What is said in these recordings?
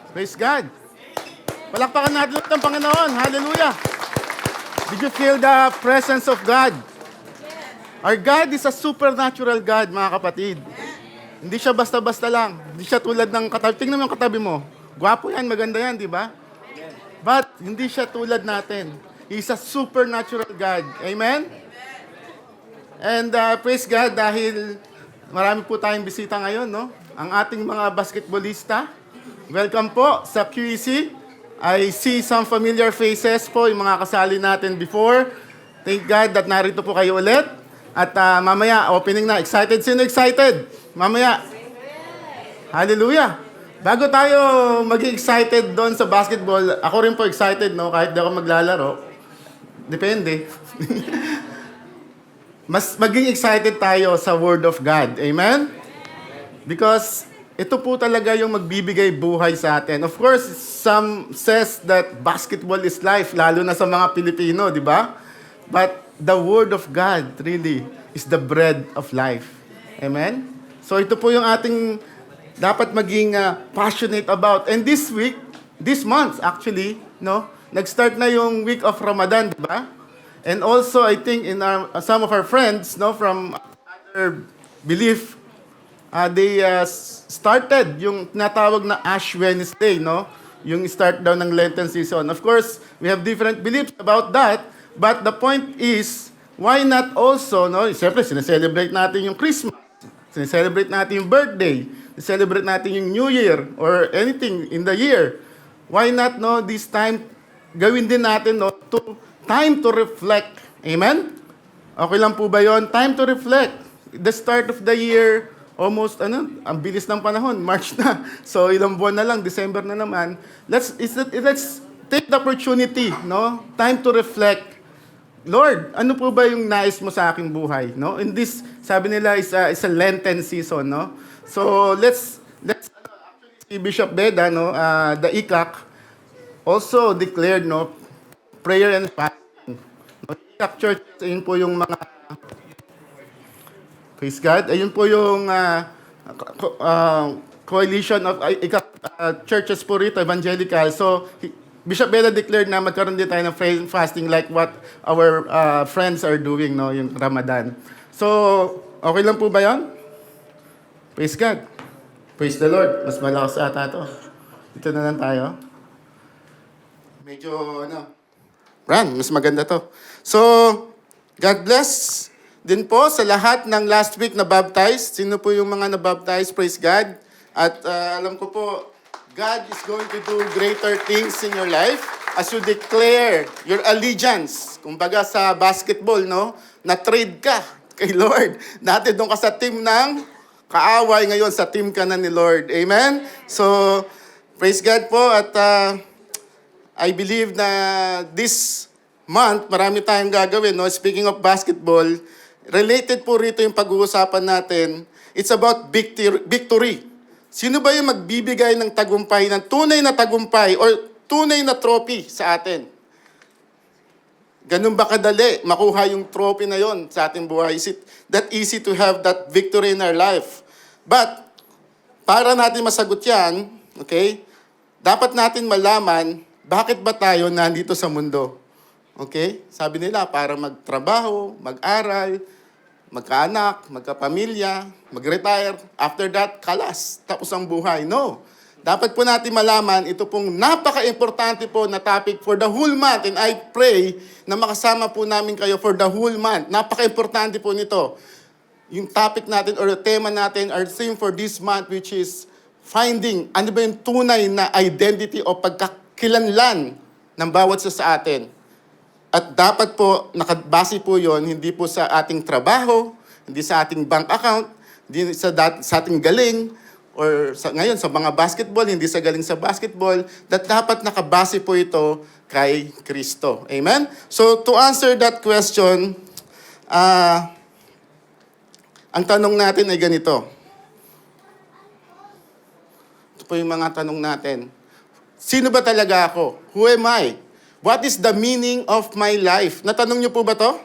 Praise God. Palakpakan natin ulit ang Panginoon. Hallelujah. Did you feel the presence of God? Our God is a supernatural God, mga kapatid. Hindi siya basta-basta lang. Hindi siya tulad ng katabi. Tingnan mo yung katabi mo. Gwapo yan, maganda yan, di ba? But, hindi siya tulad natin. He's a supernatural God. Amen? And praise God dahil marami po tayong bisita ngayon, no? Ang ating mga basketballista. Welcome po sa QEC. I see some familiar faces po, yung mga kasali natin before. Thank God that narito po kayo ulit. At mamaya, opening na. Excited? Sino excited? Mamaya. Hallelujah. Bago tayo maging excited doon sa basketball, ako rin po excited, no? Kahit di ako maglalaro. Depende. Mas maging excited tayo sa Word of God. Amen? Because ito po talaga yung magbibigay buhay sa atin. Of course, some says that basketball is life, lalo na sa mga Pilipino, di ba? But the Word of God really is the bread of life. Amen? So ito po yung ating dapat maging passionate about. And this week, this month actually, no, nag-start na yung week of Ramadan, di ba? And also, I think in some of our friends, no, from other belief, they started yung tinatawag na Ash Wednesday, no? Yung start daw ng Lenten season. Of course, we have different beliefs about that, but the point is, why not also, no? Siyempre, sineselebrate natin yung Christmas, sineselebrate natin yung birthday, sineselebrate natin yung New Year, or anything in the year. Why not, no, this time, gawin din natin, no, time to reflect. Amen? Okay lang po ba yon? Time to reflect. The start of the year, almost, ang bilis ng panahon, March na. So, ilang buwan na lang, December na naman. Let's take the opportunity, no? Time to reflect. Lord, ano po ba yung nais mo sa aking buhay, no? In this, sabi nila, is a Lenten season, no? So, let's actually, Bishop Beda, no, the ICAC, also declared, no, prayer and fasting. No, ICAC Church, ayun po yung mga praise God. Ayun po yung coalition of churches po rito, evangelical. So, Bishop Beda declared na magkaroon din tayo ng prayer and fasting like what our friends are doing, no, yung Ramadan. So, okay lang po ba yan? Praise God. Praise the Lord. Mas malakas ata ito. Dito na lang tayo. Medyo, mas maganda to. So, God bless din po sa lahat ng last week na baptized. Sino po yung mga na-baptized? Praise God. At alam ko po, God is going to do greater things in your life as you declare your allegiance. Kumbaga sa basketball, no? Na-trade ka kay Lord. Dati doon ka sa team ng kaaway, ngayon sa team ka na ni Lord. Amen? So, praise God po. At I believe na this month, marami tayong gagawin. No? Speaking of basketball, related po rito yung pag-uusapan natin. It's about victory. Sino ba yung magbibigay ng tagumpay, ng tunay na tagumpay or tunay na trophy sa atin? Ganun ba kadali makuha yung trophy na yon sa ating buhay? Is it that easy to have that victory in our life? But, para natin masagot yan, okay, dapat natin malaman bakit ba tayo nandito sa mundo. Okay? Sabi nila, para magtrabaho, mag-aral, magkaanak, magkapamilya, mag-retire. After that, kalas. Tapos ang buhay. No. Dapat po natin malaman, ito pong napaka-importante po na topic for the whole month. And I pray na makasama po namin kayo for the whole month. Napaka-importante po nito. Yung topic natin or the tema natin, our theme for this month, which is finding, ano ba yung tunay na identity o pagkakilanlan ng bawat sa atin. At dapat po, nakabase po yon hindi po sa ating trabaho, hindi sa ating bank account, hindi sa ating galing, or ngayon sa mga basketball, hindi sa galing sa basketball, that dapat nakabase po ito kay Kristo. Amen? So, to answer that question, ang tanong natin ay ganito. Ito po yung mga tanong natin. Sino ba talaga ako? Who am I? What is the meaning of my life? Natanong niyo po ba to?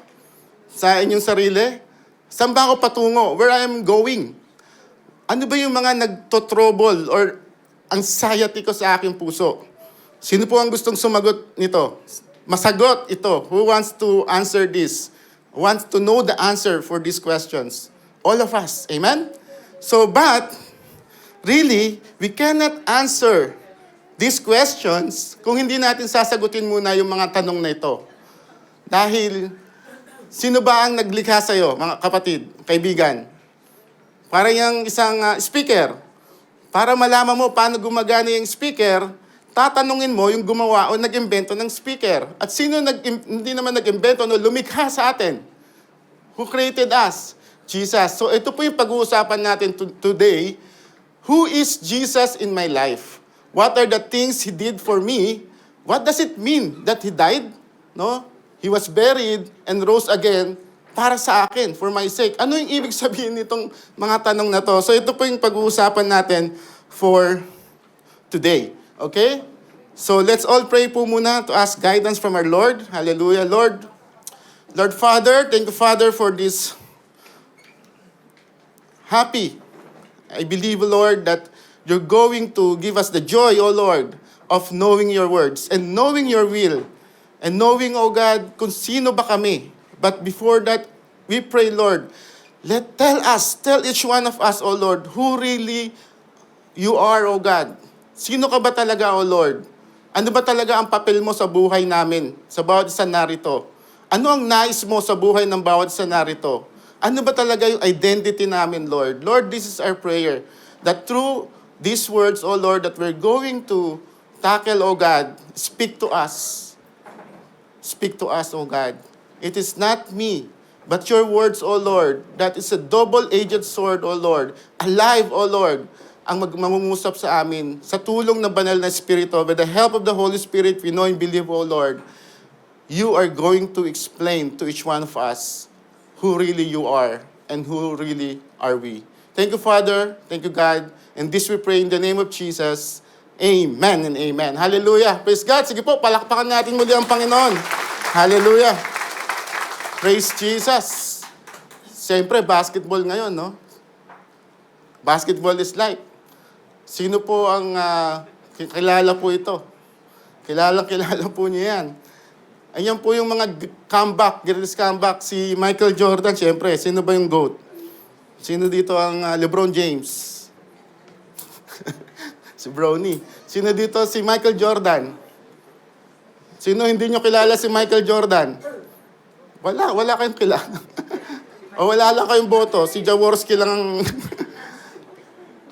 Sa inyong sarili? Saan ba ako patungo? Where I am going? Ano ba yung mga nagtotrouble or anxiety ko sa aking puso. Sino po ang gustong sumagot nito? Masagot ito. Who wants to answer this? Wants to know the answer for these questions? All of us. Amen? So, but, really, we cannot answer these questions kung hindi natin sasagutin muna yung mga tanong na ito. Dahil, sino ba ang naglikha sa'yo, mga kapatid, kaibigan? Para yung isang speaker. Para malaman mo paano gumagana yung speaker, tatanungin mo yung gumawa o nag-imbento ng speaker. At sino hindi naman nag-imbento, no, lumikha sa atin? Who created us? Jesus. So ito po yung pag-uusapan natin today. Who is Jesus in my life? What are the things He did for me? What does it mean that He died? No? He was buried and rose again para sa akin, for my sake. Ano yung ibig sabihin nitong mga tanong na to? So ito po yung pag-uusapan natin for today. Okay? So let's all pray po muna to ask guidance from our Lord. Hallelujah. Lord Father, thank you, Father, for this happy. I believe, Lord, that you're going to give us the joy, O Lord, of knowing your words and knowing your will and knowing, O God, kung sino ba kami. But before that, we pray, Lord, tell each one of us, O Lord, who really you are, O God. Sino ka ba talaga, O Lord? Ano ba talaga ang papel mo sa buhay namin, sa bawat isa narito? Ano ang nais mo sa buhay ng bawat isa narito? Ano ba talaga yung identity namin, Lord? Lord, this is our prayer, that through these words, O Lord, that we're going to tackle, O God, speak to us. Speak to us, O God. It is not me, but your words, O Lord, that is a double-edged sword, O Lord, alive, O Lord, ang mamungusap sa amin sa tulong ng banal na Espiritu. With the help of the Holy Spirit, we know and believe, O Lord, you are going to explain to each one of us who really you are and who really are we. Thank you, Father. Thank you, God. And this we pray in the name of Jesus. Amen and amen. Hallelujah. Praise God. Sige po, palakpakan natin muli ang Panginoon. Hallelujah. Praise Jesus. Siyempre, basketball ngayon, no? Basketball is life. Sino po ang kilala po ito? Kilala po niya yan. Ayan po yung mga greatest comeback. Si Michael Jordan, siyempre. Sino ba yung GOAT? Sino dito ang LeBron James? Si Brownie. Sino dito si Michael Jordan? Sino hindi nyo kilala si Michael Jordan? Wala kayong kilala. O wala lang kayong boto. Si Jaworski lang ang...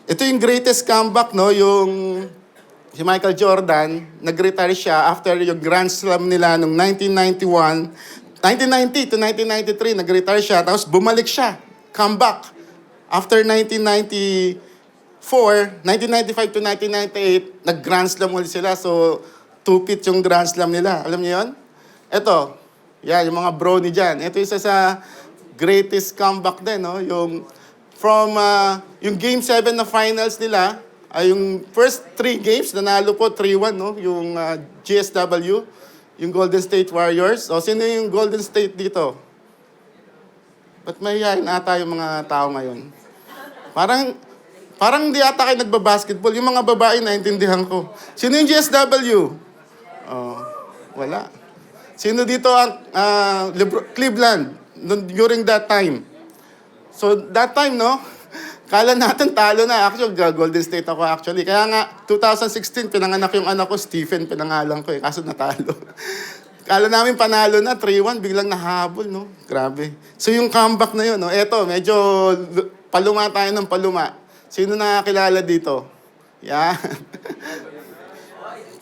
Ito yung greatest comeback, no? Yung si Michael Jordan, nag-retire siya after yung Grand Slam nila noong 1990 to 1993, nag-retire siya. Tapos bumalik siya, comeback. After 1995 to 1998, nag-Grand Slam ulit sila. So, two-peat yung Grand Slam nila. Alam niyo yun? Ito, yung mga brownie dyan. Ito isa sa greatest comeback din, no? Yung from yung Game 7 na finals nila, ay yung first 3 games, nanalo po 3-1, no? Yung GSW, yung Golden State Warriors. O, sino yung Golden State dito? Ba't mahihayin ata yung mga tao ngayon? Parang hindi ata kayo nagbabasketball. Yung mga babae, naintindihan ko. Sino yung GSW? Oh, wala. Sino dito ang Cleveland during that time? So, that time, no? Kala natin talo na. Actually, Golden State ako actually. Kaya nga, 2016, pinanganak yung anak ko, Stephen, pinangalan ko eh. Kaso natalo. Kala namin panalo na, 3-1, biglang nahabol, no? Grabe. So, yung comeback na yun, no? Eto, medyo paluma tayo ng paluma. Sino nakakilala dito? Yan.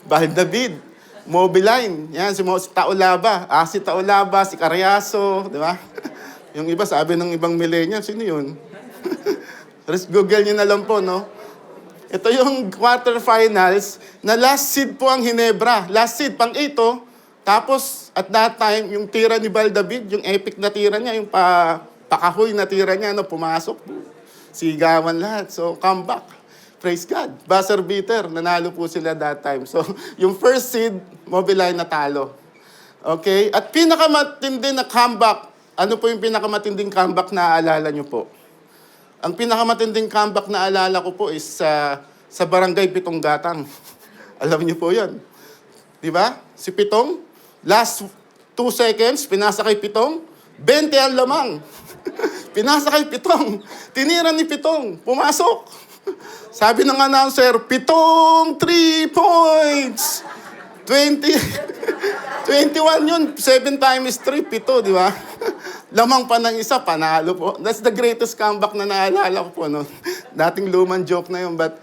Bahid David. Mobiline. Yan, si Taolaba. Si Taolaba, si Carriazo, di ba? Yung iba, sabi ng ibang millennial, sino yun? Google nyo na lang po, no? Ito yung quarterfinals na last seed po ang Hinebra. Last seed, pang-8, oh. Tapos, at that time, yung tira ni Bahid David, yung epic na tira niya, yung pakahoy na tira niya, no, pumasok. Sigawan lahat. So, comeback. Praise God. Buzzer beater. Nanalo po sila that time. So, yung first seed, Mobiline natalo. Okay? At pinakamatindi na comeback, ano po yung pinakamatinding comeback na aalala nyo po? Ang pinakamatinding comeback na aalala ko po is sa barangay Pitong Gatang. Alam niyo po yan. Di ba? Si Pitong, last 2 seconds, pinasa kay Pitong, 20 ang lamang. Pinasa kay Pitong. Tinira ni Pitong. Pumasok. Sabi ng announcer, Pitong, 3 points. 21 yun. 7 times 3, 7, di ba? Lamang pa ng isa, panalo po. That's the greatest comeback na naalala ko po. No? Dating lumang joke na yun, but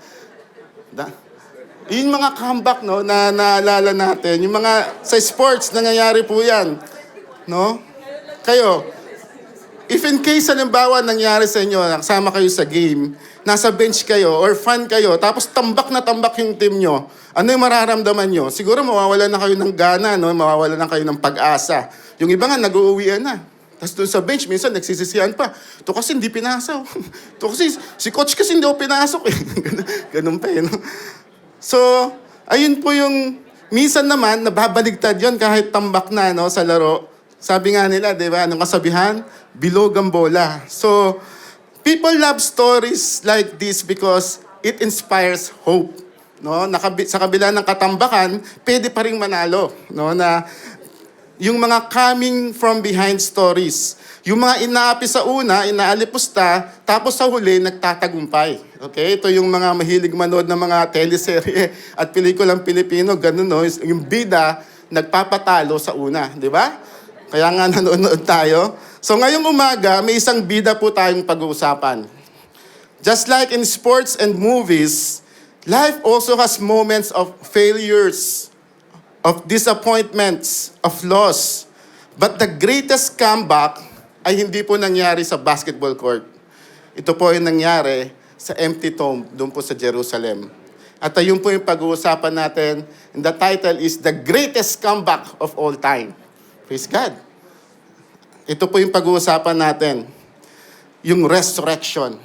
yung mga comeback no, na naalala natin, yung mga sa sports, nangyayari po yan. No? Kayo, if in case, halimbawa, nangyari sa inyo, nakasama kayo sa game, nasa bench kayo, or fan kayo, tapos tambak na tambak yung team nyo, ano yung mararamdaman nyo? Siguro mawawalan na kayo ng gana, no? Mawawalan na kayo ng pag-asa. Yung iba nga, nag-uuwian na. Tapos doon sa bench, minsan nagsisisihan pa. Ito kasi hindi pinasa. Ito kasi, si coach kasi hindi ako pinasok eh. Ganun pa eh, no? So, ayun po yung, minsan naman, nababaligtad yun kahit tambak na, no, sa laro. Sabi nga nila, di ba, anong kasabihan? Bilog ang bola. So, people love stories like this because it inspires hope. No? Sa kabila ng katambakan, pwede pa rin manalo. No? Na yung mga coming from behind stories. Yung mga inaapi sa una, inaalipusta, tapos sa huli, nagtatagumpay. Okay? Ito yung mga mahilig manood ng mga teleserye at pelikulang Pilipino, ganun, no? Yung bida, nagpapatalo sa una. Di ba? Kaya nga nanonood tayo. So ngayong umaga, may isang bida po tayong pag-uusapan. Just like in sports and movies, life also has moments of failures, of disappointments, of loss. But the greatest comeback ay hindi po nangyari sa basketball court. Ito po yung nangyari sa empty tomb doon po sa Jerusalem. At ayun po yung pag-uusapan natin. And the title is The Greatest Comeback of All Time. Praise God. Ito po yung pag-uusapan natin. Yung resurrection.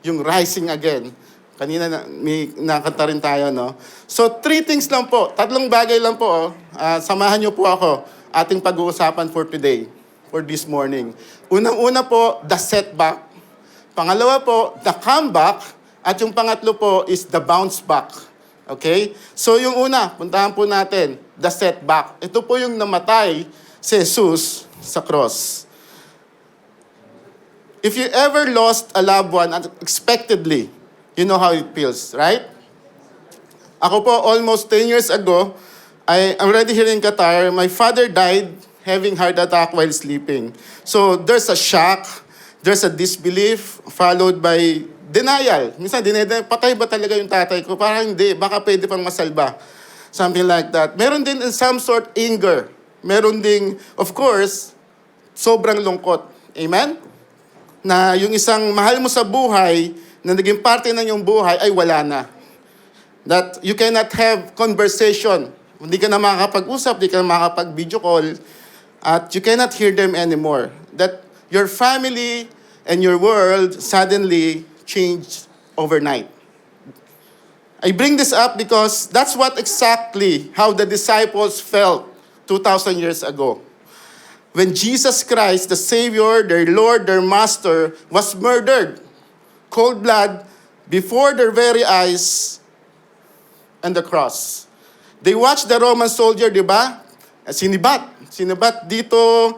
Yung rising again. Kanina may nakanta rin tayo, no? So, 3 things lang po. 3 bagay lang po. Samahan niyo po ako. Ating pag-uusapan for today. For this morning. Unang-una po, the setback. Pangalawa po, the comeback. At yung pangatlo po is the bounce back. Okay? So, yung una, puntahan po natin, the setback. Ito po yung namatay si Jesus sa cross. If you ever lost a loved one unexpectedly, you know how it feels, right? Ako po, almost 10 years ago, I'm already here in Qatar. My father died having heart attack while sleeping. So there's a shock, there's a disbelief, followed by denial. Minsan, patay ba talaga yung tatay ko? Parang hindi, baka pwede pang masalba. Something like that. Meron din in some sort anger. Meron ding, of course, sobrang lungkot. Amen? Na yung isang mahal mo sa buhay, na naging parte ng iyong buhay, ay wala na. That you cannot have conversation. Hindi ka na makakapag-usap, hindi ka na makakapag-video call, at you cannot hear them anymore. That your family and your world suddenly changed overnight. I bring this up because that's what exactly how the disciples felt 2,000 years ago. When Jesus Christ, the Savior, their Lord, their Master, was murdered, cold blood, before their very eyes on the cross. They watched the Roman soldier, di ba? Sinibat dito,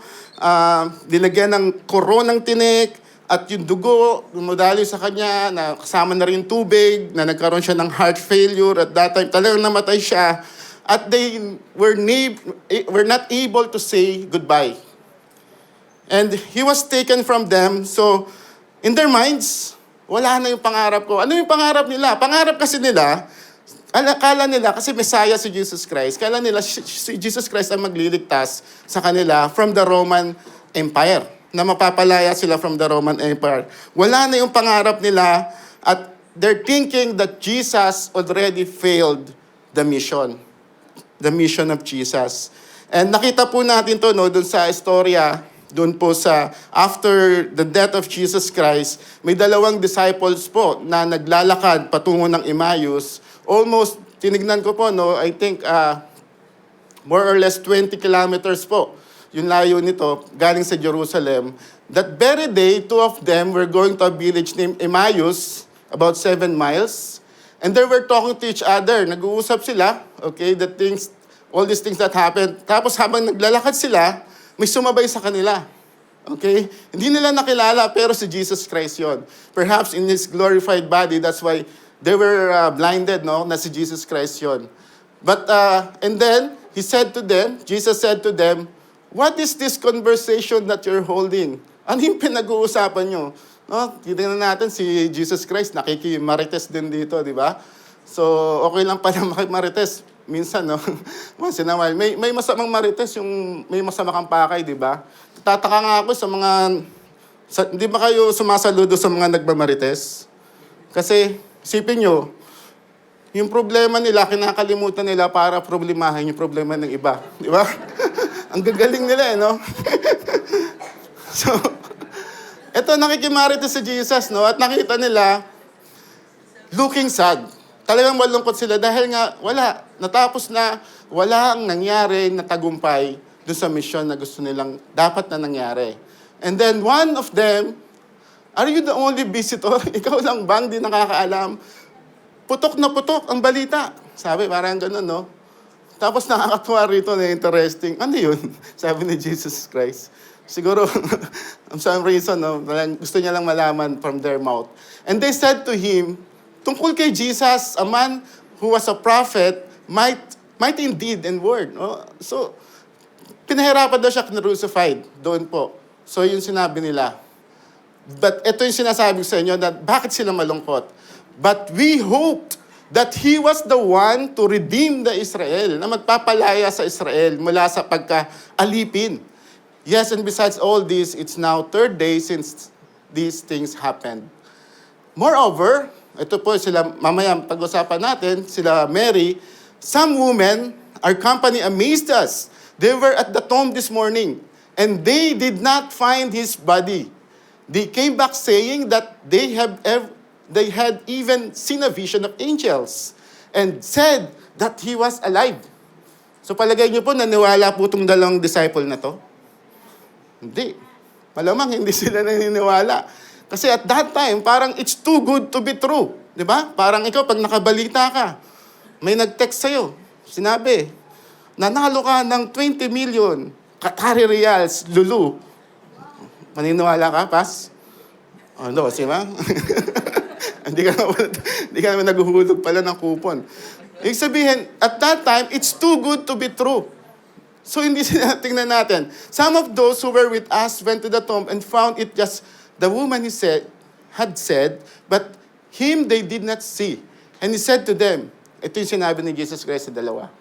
dilagyan ng koronang tinik, at yung dugo, dumudali sa kanya, na kasama na rin tubig, na nagkaroon siya ng heart failure, at that time talagang namatay siya. At they were not able to say goodbye. And he was taken from them, so in their minds, wala na yung pangarap ko. Ano yung pangarap nila? Pangarap kasi nila, akala nila, kasi Messiah si Jesus Christ, kala nila si Jesus Christ ang magliligtas sa kanila from the Roman Empire. Na mapapalaya sila from the Roman Empire. Wala na yung pangarap nila at they're thinking that Jesus already failed the mission. The mission of Jesus. And nakita po natin to no, dun sa istorya, dun po sa after the death of Jesus Christ, may 2 disciples po na naglalakad patungo ng Emmaus. Almost, tinignan ko po, no, I think more or less 20 kilometers po yung layo nito, galing sa Jerusalem. That very day, 2 of them were going to a village named Emmaus, about 7 miles. And they were talking to each other. Nag-uusap sila, okay, all these things that happened. Tapos habang naglalakad sila, may sumabay sa kanila. Okay? Hindi nila nakilala, pero si Jesus Christ yon. Perhaps in His glorified body, that's why they were blinded, no? Na si Jesus Christ yon. But, and then, Jesus said to them, "What is this conversation that you're holding?" Ano yung pinag-uusapan nyo? No? Tignan natin si Jesus Christ, nakikimarites din dito, di ba? So, okay lang pala makimarites. Minsan, no? Once in a while. May masamang marites, yung may masama kang pakay, di ba? Tataka nga ako sa mga... Hindi ba kayo sumasaludo sa mga nagmamarites? Kasi, isipin nyo, yung problema nila, kinakalimutan nila para problemahin yung problema ng iba. Di ba? Ang gagaling nila, no? So, eto, nakikimarites si Jesus, no? At nakita nila, looking sad. Talagang malungkot sila dahil nga natapos na, wala ang nangyari na tagumpay doon sa mission na gusto nilang dapat na nangyari. And then one of them, "Are you the only visitor?" Ikaw lang bang di nakakaalam? Putok na putok ang balita. Sabi, parang gano'n, no? Tapos nakakatuwa rito na interesting. Ano yun? Sabi ni Jesus Christ. Siguro, some reason, no? Gusto niya lang malaman from their mouth. And they said to him, tungkol kay Jesus, a man who was a prophet, might indeed in word. No? So, pinahirapan daw siya crucified doon po. So, yun sinabi nila. But ito yung sinasabi sa inyo na bakit sila malungkot. But we hoped that He was the one to redeem the Israel, na magpapalaya sa Israel mula sa pagka-alipin. Yes, and besides all this, it's now third day since these things happened. Moreover, ito po sila, mamaya pag-usapan natin, sila Mary, "Some women, our company amazed us. They were at the tomb this morning, and they did not find His body. They came back saying that they had even seen a vision of angels, and said that He was alive." So palagay niyo po, naniwala po itong dalawang disciple na to? Hindi. Malamang hindi sila naniniwala. Kasi at that time, parang it's too good to be true. Di ba? Parang ikaw, pag nakabalita ka, may nag-text sa'yo. Sinabi, nanalo ka ng 20 million Qatari Riyals, Lulu. Maniniwala ka, Pas? No, di ba? Hindi ka naman naghuhulog pala ng kupon. Ibig sabihin, at that time, it's too good to be true. So hindi sila, tingnan natin. Some of those who were with us went to the tomb and found it just the woman had said, but Him they did not see. And He said to them, ito yung sinabi ni Jesus Christ sa dalawa,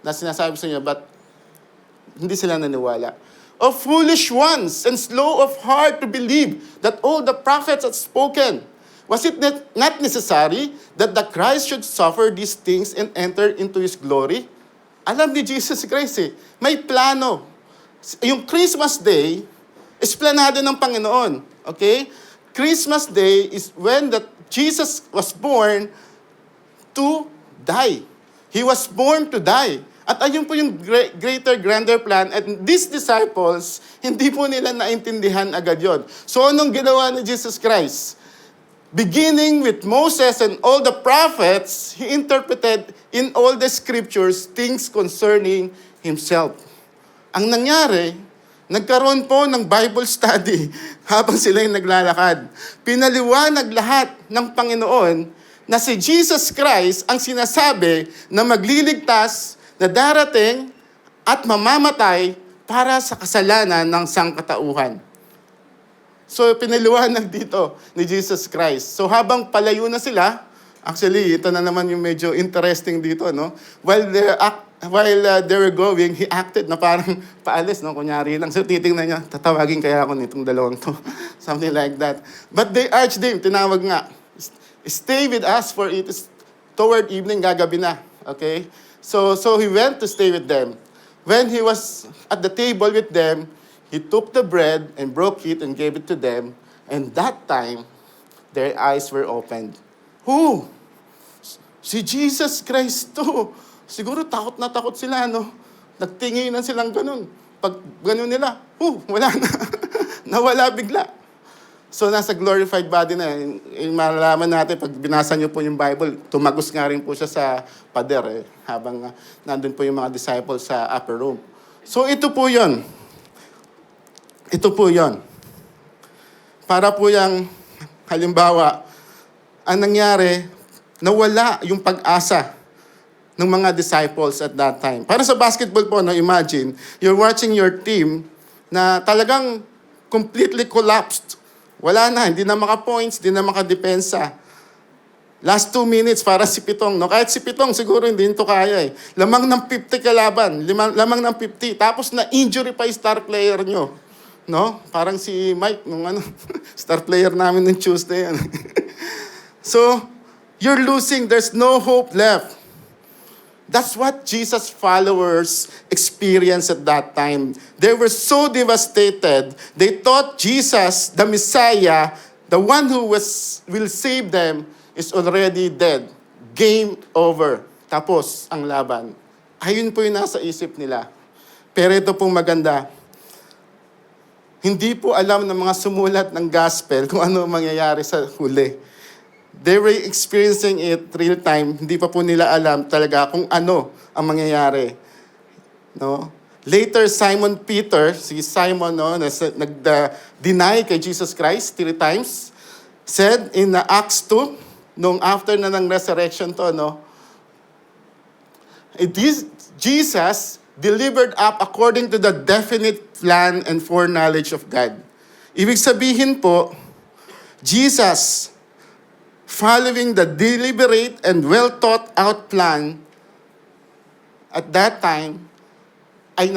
na sinasabi sa inyo, but hindi sila naniwala. "O foolish ones and slow of heart to believe that all the prophets had spoken. Was it not necessary that the Christ should suffer these things and enter into His glory?" Alam ni Jesus Christ may plano. Yung Christmas Day, is planado ng Panginoon. Okay? Christmas Day is when Jesus was born to die. He was born to die. At ayun po yung greater, grander plan. At these disciples, hindi po nila naintindihan agad yon. So anong ginawa ni Jesus Christ? Beginning with Moses and all the prophets, He interpreted in all the scriptures things concerning Himself. Ang nangyari, nagkaroon po ng Bible study habang sila yung naglalakad. Pinaliwanag lahat ng Panginoon na si Jesus Christ ang sinasabi na magliligtas, na darating at mamamatay para sa kasalanan ng sangkatauhan. So, pinaliwanag dito ni Jesus Christ. So, habang palayo na sila, actually, ito na naman yung medyo interesting dito, no? While they were going, He acted na parang paalis, no? Kunyari lang. So, titingnan niya, tatawagin kaya ako nitong dalawang to. Something like that. But they urged Him, tinawag nga, "Stay with us for it is toward evening, gagabi na." Okay? So He went to stay with them. When He was at the table with them, He took the bread and broke it and gave it to them. And that time, their eyes were opened. Who? Si Jesus Christ to. Siguro takot na takot sila, no? Nagtinginan silang ganun. Pag ganun nila, wala na. Nawala bigla. So, nasa glorified body na. Malalaman natin, pag binasa niyo po yung Bible, tumagos nga rin po siya sa pader, habang nandun po yung mga disciples sa upper room. So, ito po yun. Ito po yun. Para po yung, halimbawa, ang nangyari, nawala yung pag-asa ng mga disciples at that time. Para sa basketball po, no, imagine, you're watching your team na talagang completely collapsed. Wala na, hindi na maka-points, hindi na maka-depensa. Last 2 minutes para si Pitong. No? Kahit si Pitong, siguro hindi nito kaya eh. Lamang ng 50 kalaban, lamang ng 50. Tapos na injury pa yung star player nyo. No? Parang si Mike, nung star player namin ng Tuesday. So, you're losing. There's no hope left. That's what Jesus' followers experienced at that time. They were so devastated. They thought Jesus, the Messiah, the one who will save them, is already dead. Game over. Tapos ang laban. Ayun po yung nasa isip nila. Pero ito pong maganda. Hindi po alam ng mga sumulat ng gospel kung ano mangyayari sa huli. They were experiencing it real time. Hindi pa po nila alam talaga kung ano ang mangyayari. No? Later, Simon Peter, si Simon, no, nag-deny kay Jesus Christ 3 times, said in Acts 2, nung after na ng resurrection to, no, Jesus delivered up according to the definite plan and foreknowledge of God. Ibig sabihin po, Jesus, following the deliberate and well-thought-out plan at that time, ay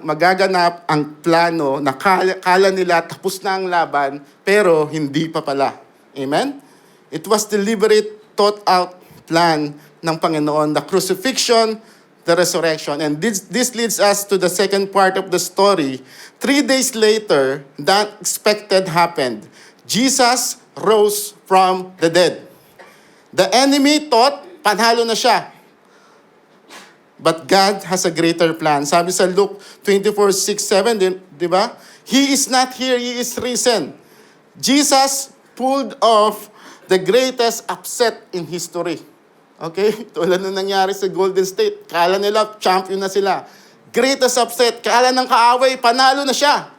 magaganap ang plano na kala nila tapos na ang laban, pero hindi pa pala. Amen? It was deliberate, thought-out plan ng Panginoon, the crucifixion, the resurrection. And this leads us to the second part of the story. 3 days later, the unexpected happened. Jesus rose from the dead. The enemy thought, panalo na siya. But God has a greater plan. Sabi sa Luke 24:6-7, di ba? He is not here, He is risen. Jesus pulled off the greatest upset in history. Okay? Tulad nung nangyari sa Golden State. Kala nila, champion na sila. Greatest upset. Kala ng kaaway, panalo na siya.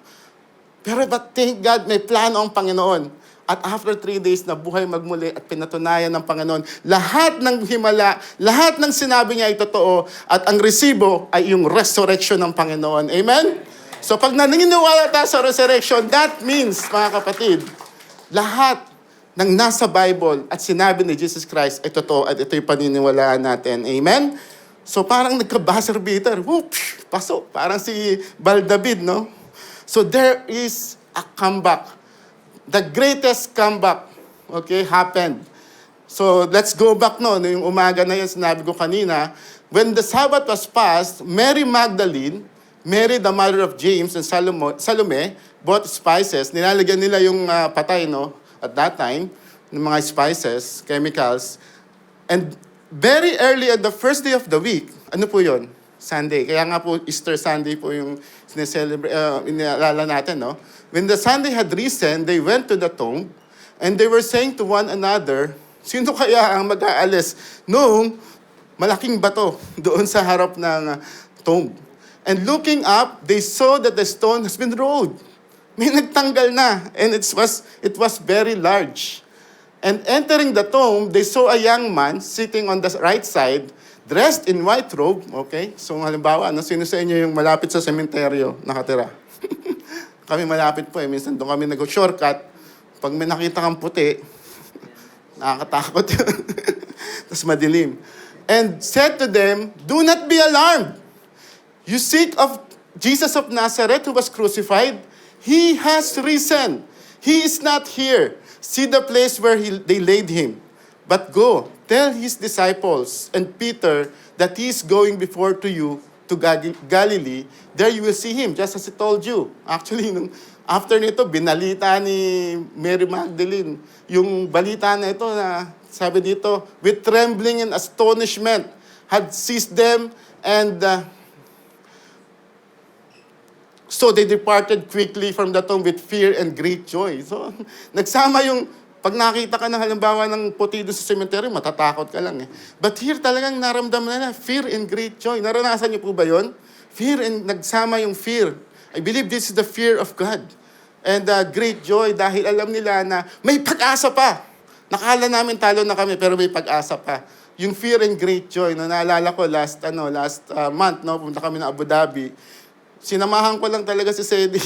Pero but thank God, may plano ang Panginoon. At after 3 days, nabuhay magmuli at pinatunayan ng Panginoon. Lahat ng himala, lahat ng sinabi niya ay totoo. At ang resibo ay yung resurrection ng Panginoon. Amen? So pag naniniwala tayo sa resurrection, that means, mga kapatid, lahat ng nasa Bible at sinabi ni Jesus Christ ay totoo at ito yung paniniwalaan natin. Amen? So parang nagka-buzzer beater. Whoosh! Pasok. Parang si Baldavid, no? So there is a comeback. The greatest comeback, okay, happened. So let's go back yung umaga na yun, sinabi ko kanina. When the Sabbath was passed, Mary Magdalene, Mary the mother of James and Salome bought spices. Nilalagyan nila yung patay, no, at that time, ng mga spices, chemicals. And very early at the first day of the week, ano po yun? Sunday. Kaya nga po, Easter Sunday po yung inaalala natin, no? When the Sunday had risen, they went to the tomb, and they were saying to one another, sino kaya ang mag-aalis nung malaking bato doon sa harap ng tomb? And looking up, they saw that the stone has been rolled. May nagtanggal na, and it was very large. And entering the tomb, they saw a young man sitting on the right side, dressed in white robe, okay? So halimbawa, sino sa inyo yung malapit sa sementeryo nakatira? Kami malapit po minsan doon kami nag-shortcut. Pag may nakita kang puti, nakakatakot yun. Tapos madilim. And said to them, do not be alarmed. You seek of Jesus of Nazareth who was crucified. He has risen. He is not here. See the place where they laid him. But go, tell his disciples and Peter that he is going before to you to Galilee. There you will see him, just as he told you. Actually, after nito, binalita ni Mary Magdalene yung balita na ito na sabi dito, with trembling and astonishment, had seized them and So they departed quickly from the tomb with fear and great joy. So, nagsama yung, pag nakita ka ng halimbawa ng puti doon sa cemetery, matatakot ka lang eh. But here talagang naramdaman na fear and great joy. Naranasan niyo po ba yun? Fear and nagsama yung fear. I believe this is the fear of God. And great joy dahil alam nila na may pag-asa pa. Nakala namin talo na kami pero may pag-asa pa. Yung fear and great joy, no, naalala ko last month, no, pumunta kami ng Abu Dhabi. Sinamahan ko lang talaga si Sedi.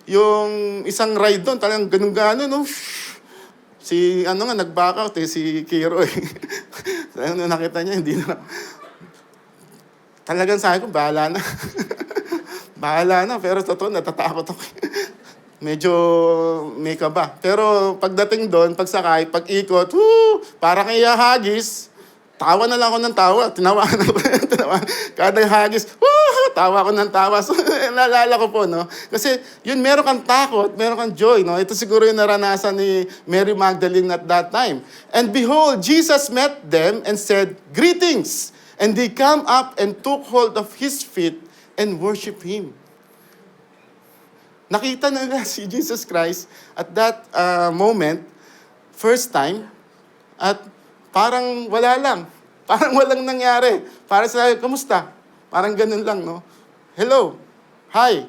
Yung isang ride doon, talagang ganun-gano, no? Si, nag-back out eh, si Kiro eh. Nung nakita niya, hindi na. Talagang sabi ko, bahala na. Bahala na, pero totoo, natatakot ako. Medyo may kaba. Pero pagdating doon, pagsakay, pag-ikot, para kay hagis, tawa na lang ako ng tawa. Tinawaan ako. Kada hagis, tawa ako ng tawa. So, naalala ko po, no? Kasi, yun, meron kang takot, meron kang joy, no? Ito siguro yung naranasan ni Mary Magdalene at that time. And behold, Jesus met them and said, "Greetings!" And they come up and took hold of his feet and worship him. Nakita nila si Jesus Christ at that moment, first time, at parang wala lang. Parang walang nangyari. Parang sila, kamusta? Parang ganun lang, no? Hello. Hi.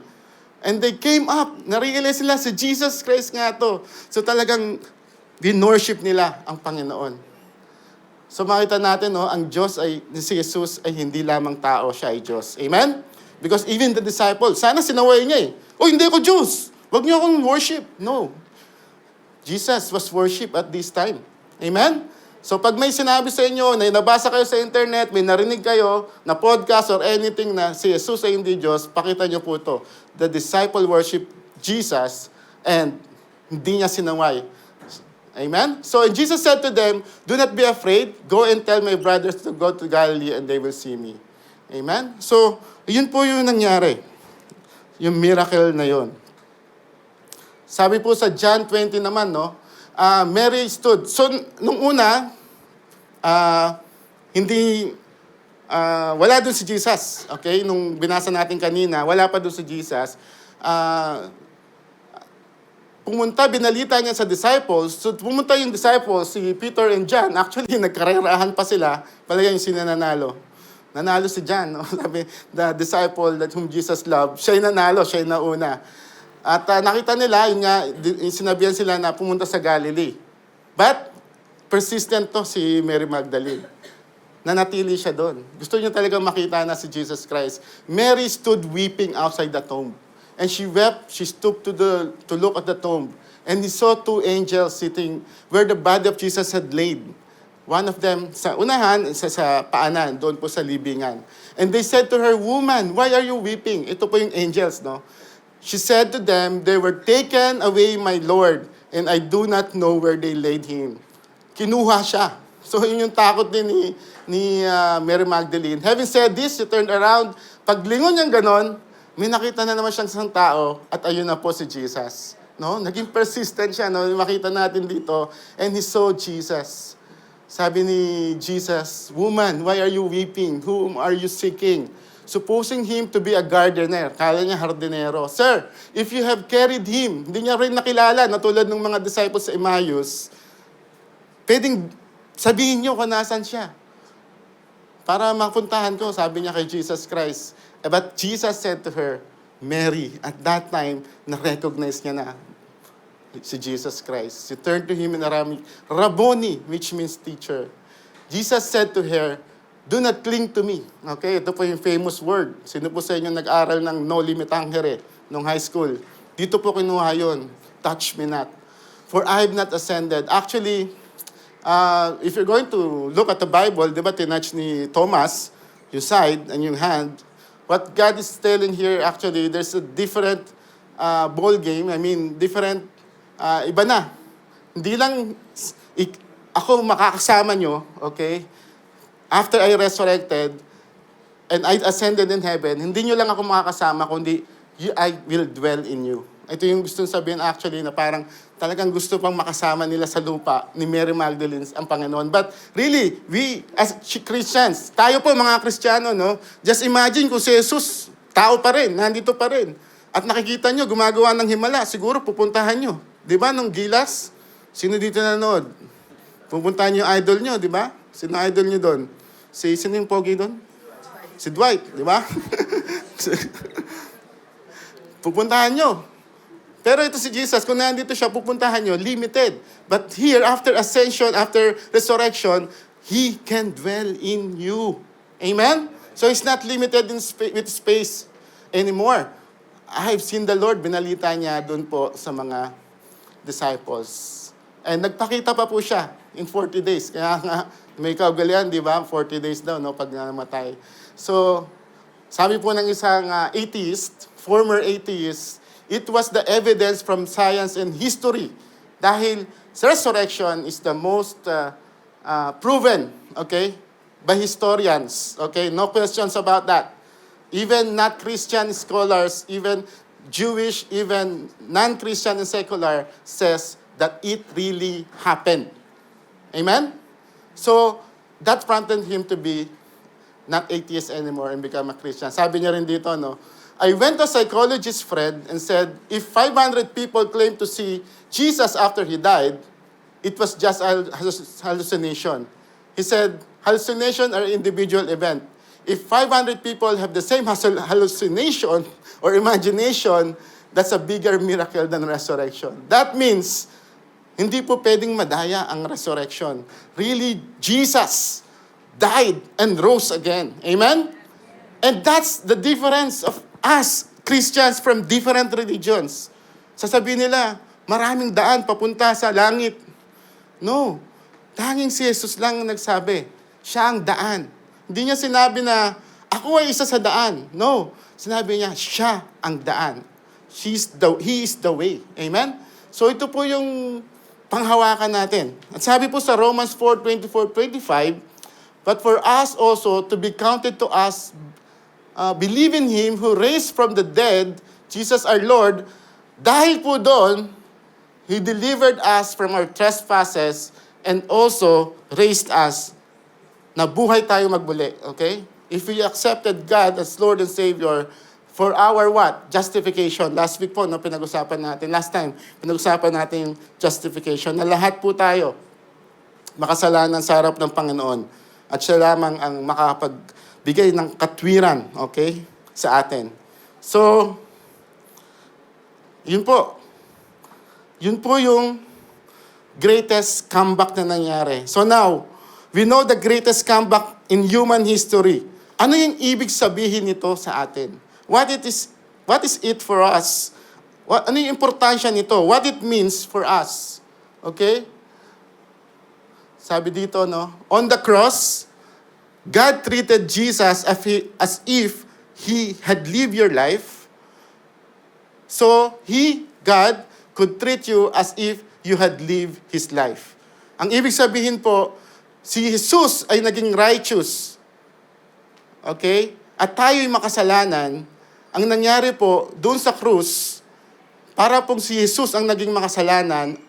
And they came up. Narealize sila, si Jesus Christ nga to. So talagang din-worship nila ang Panginoon. So makita natin, no, ang Diyos ay, si Jesus ay hindi lamang tao, siya ay Diyos. Amen? Because even the disciples, sana sinaway niya eh. Hindi ako Diyos. Huwag niyo akong worship. No. Jesus was worship at this time. Amen? So pag may sinabi sa inyo, na nabasa kayo sa internet, may narinig kayo na podcast or anything na si Jesus ay hindi Diyos, pakita niyo po ito. The disciple worship Jesus and hindi niya sinaway. Amen? So and Jesus said to them, "Do not be afraid. Go and tell my brothers to go to Galilee and they will see me." Amen? So, yun po yung nangyari. Yung miracle na yun. Sabi po sa John 20 naman, no? Mary stood. So, nung una, wala doon si Jesus. Okay? Nung binasa natin kanina, wala pa doon si Jesus. Pumunta, binalita niya sa disciples. So, pumunta yung disciples, si Peter and John. Actually, nagkarerahan pa sila. Palagi yung sinananalo. Nanalo si John. No? Sabi, the disciple that whom Jesus loved, siya yung nanalo, siya yung nauna. At nakita nila, yun nga, sinabihan sila na pumunta sa Galilee. But, persistent to si Mary Magdalene. Nanatili siya doon. Gusto niya talagang makita na si Jesus Christ. Mary stood weeping outside the tomb. And she wept, she stooped to look at the tomb. And he saw two angels sitting where the body of Jesus had laid. One of them sa unahan, sa paanan, doon po sa libingan. And they said to her, "Woman, why are you weeping?" Ito po yung angels, no? She said to them, "They were taken away, my Lord, and I do not know where they laid him." Kinuha siya. So yun yung takot din ni Mary Magdalene. Having said this, she turned around. Paglingon niyang ganon, may nakita na naman siyang isang tao at ayun na po si Jesus. No? Naging persistent siya. No? Makita natin dito. And he saw Jesus. Sabi ni Jesus, "Woman, why are you weeping? Whom are you seeking?" Supposing him to be a gardener. Kala niya hardinero. "Sir, if you have carried him," hindi niya rin nakilala, na tulad ng mga disciples sa Emmaus, pwedeng sabihin niyo kung nasan siya. Para mapuntahan ko, sabi niya kay Jesus Christ. But Jesus said to her, "Mary." At that time, na-recognize niya na si Jesus Christ. She turned to him in Aramaic, "Rabboni," which means teacher. Jesus said to her, "Do not cling to me." Okay, ito po yung famous word. Sino po sa inyo nag-aral ng No Limit Angere nung high school? Dito po kinuha yun. "Touch me not, for I have not ascended." Actually, if you're going to look at the Bible, di ba tinouch ni Thomas, yung side and yung hand, what God is telling here, actually, there's a different ball game. I mean, different iba na. Hindi lang ako makakasama nyo, okay? After I resurrected and I ascended in heaven, hindi nyo lang ako makakasama, kundi I will dwell in you. Ito yung gusto sabihin actually na parang talagang gusto pang makasama nila sa lupa ni Mary Magdalene ang Panginoon. But really, we as Christians, tayo po mga Kristiyano, no? Just imagine kung si Jesus, tao pa rin, nandito pa rin. at nakikita nyo, gumagawa ng himala, siguro pupuntahan nyo. Di ba, nung Gilas? Sino dito nanood? Pupuntahan nyo yung idol nyo, di ba? Sino idol nyo doon? Sino yung pogi doon? Si Dwight, di ba? Pupuntahan nyo. Pero ito si Jesus, kung nandito siya, pupuntahan nyo, limited. But here, after ascension, after resurrection, He can dwell in you. Amen? So He's not limited with space anymore. I've seen the Lord, binalita niya doon po sa mga disciples. And nagpakita pa po siya in 40 days. Kaya nga, may kaugalian, di ba? 40 days daw, no, pag namatay. So, sabi po ng isang atheist, former atheist, it was the evidence from science and history. Dahil resurrection is the most proven, okay, by historians. Okay, no questions about that. Even not Christian scholars, even Jewish, even non-Christian and secular says that it really happened. Amen? So, that prompted him to be not atheist anymore and become a Christian. Sabi niya rin dito, no, I went to a psychologist friend and said, if 500 people claim to see Jesus after he died, it was just a hallucination. He said, hallucination are individual event. If 500 people have the same hallucination or imagination, that's a bigger miracle than resurrection. That means, hindi po pwedeng madaya ang resurrection. Really, Jesus died and rose again. Amen? And that's the difference of us, Christians from different religions. Sasabihin nila, maraming daan papunta sa langit. No. Tanging si Jesus lang ang nagsabi. Siya ang daan. Hindi niya sinabi na, ako ay isa sa daan. No. Sinabi niya, siya ang daan. He is the way. Amen? So ito po yung panghawakan natin. At sabi po sa Romans 4:24-25, but for us also to be counted to us, believe in Him who raised from the dead, Jesus our Lord, dahil po doon, He delivered us from our trespasses and also raised us na buhay tayo magbuli. Okay? If we accepted God as Lord and Savior for our what? Justification. Last week po, no, pinag-usapan natin. Last time, pinag-usapan natin yung justification na lahat po tayo makasalanan sa harap ng Panginoon. At siya lamang ang makapagbigay ng katwiran, okay, sa atin. So, yun po. Yun po yung greatest comeback na nangyari. So now, we know the greatest comeback in human history. Ano yung ibig sabihin nito sa atin? What is it for us? Ano yung importansya nito? What it means for us? Okay? Sabi dito, no? On the cross, God treated Jesus as if He had lived your life. So, God, could treat you as if you had lived His life. Ang ibig sabihin po, si Jesus ay naging righteous. Okay? At tayo'y makasalanan. Ang nangyari po, doon sa krus, para pong si Jesus ang naging makasalanan,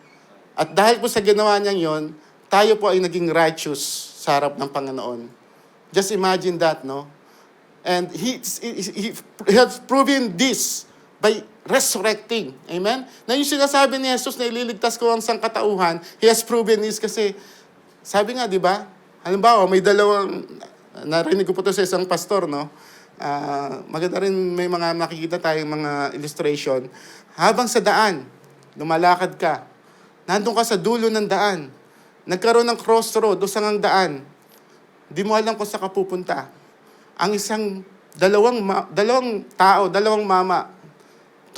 at dahil po sa ginawa niya yon, tayo po ay naging righteous sa harap ng Panginoon. Just imagine that, no? And He has proven this by resurrecting. Amen? Na yung sinasabi ni Jesus na ililigtas ko ang sangkatauhan, He has proven this kasi, sabi nga, di ba? Halimbawa, may dalawang, narinig ko po ito sa isang pastor, no? Maganda rin may mga makikita tayong mga illustration. Habang sa daan, lumalakad ka, nandun ka sa dulo ng daan, nagkaroon ng crossroad o sangang daan, di mo alam kung saan ka pupunta. Ang dalawang tao, dalawang mama,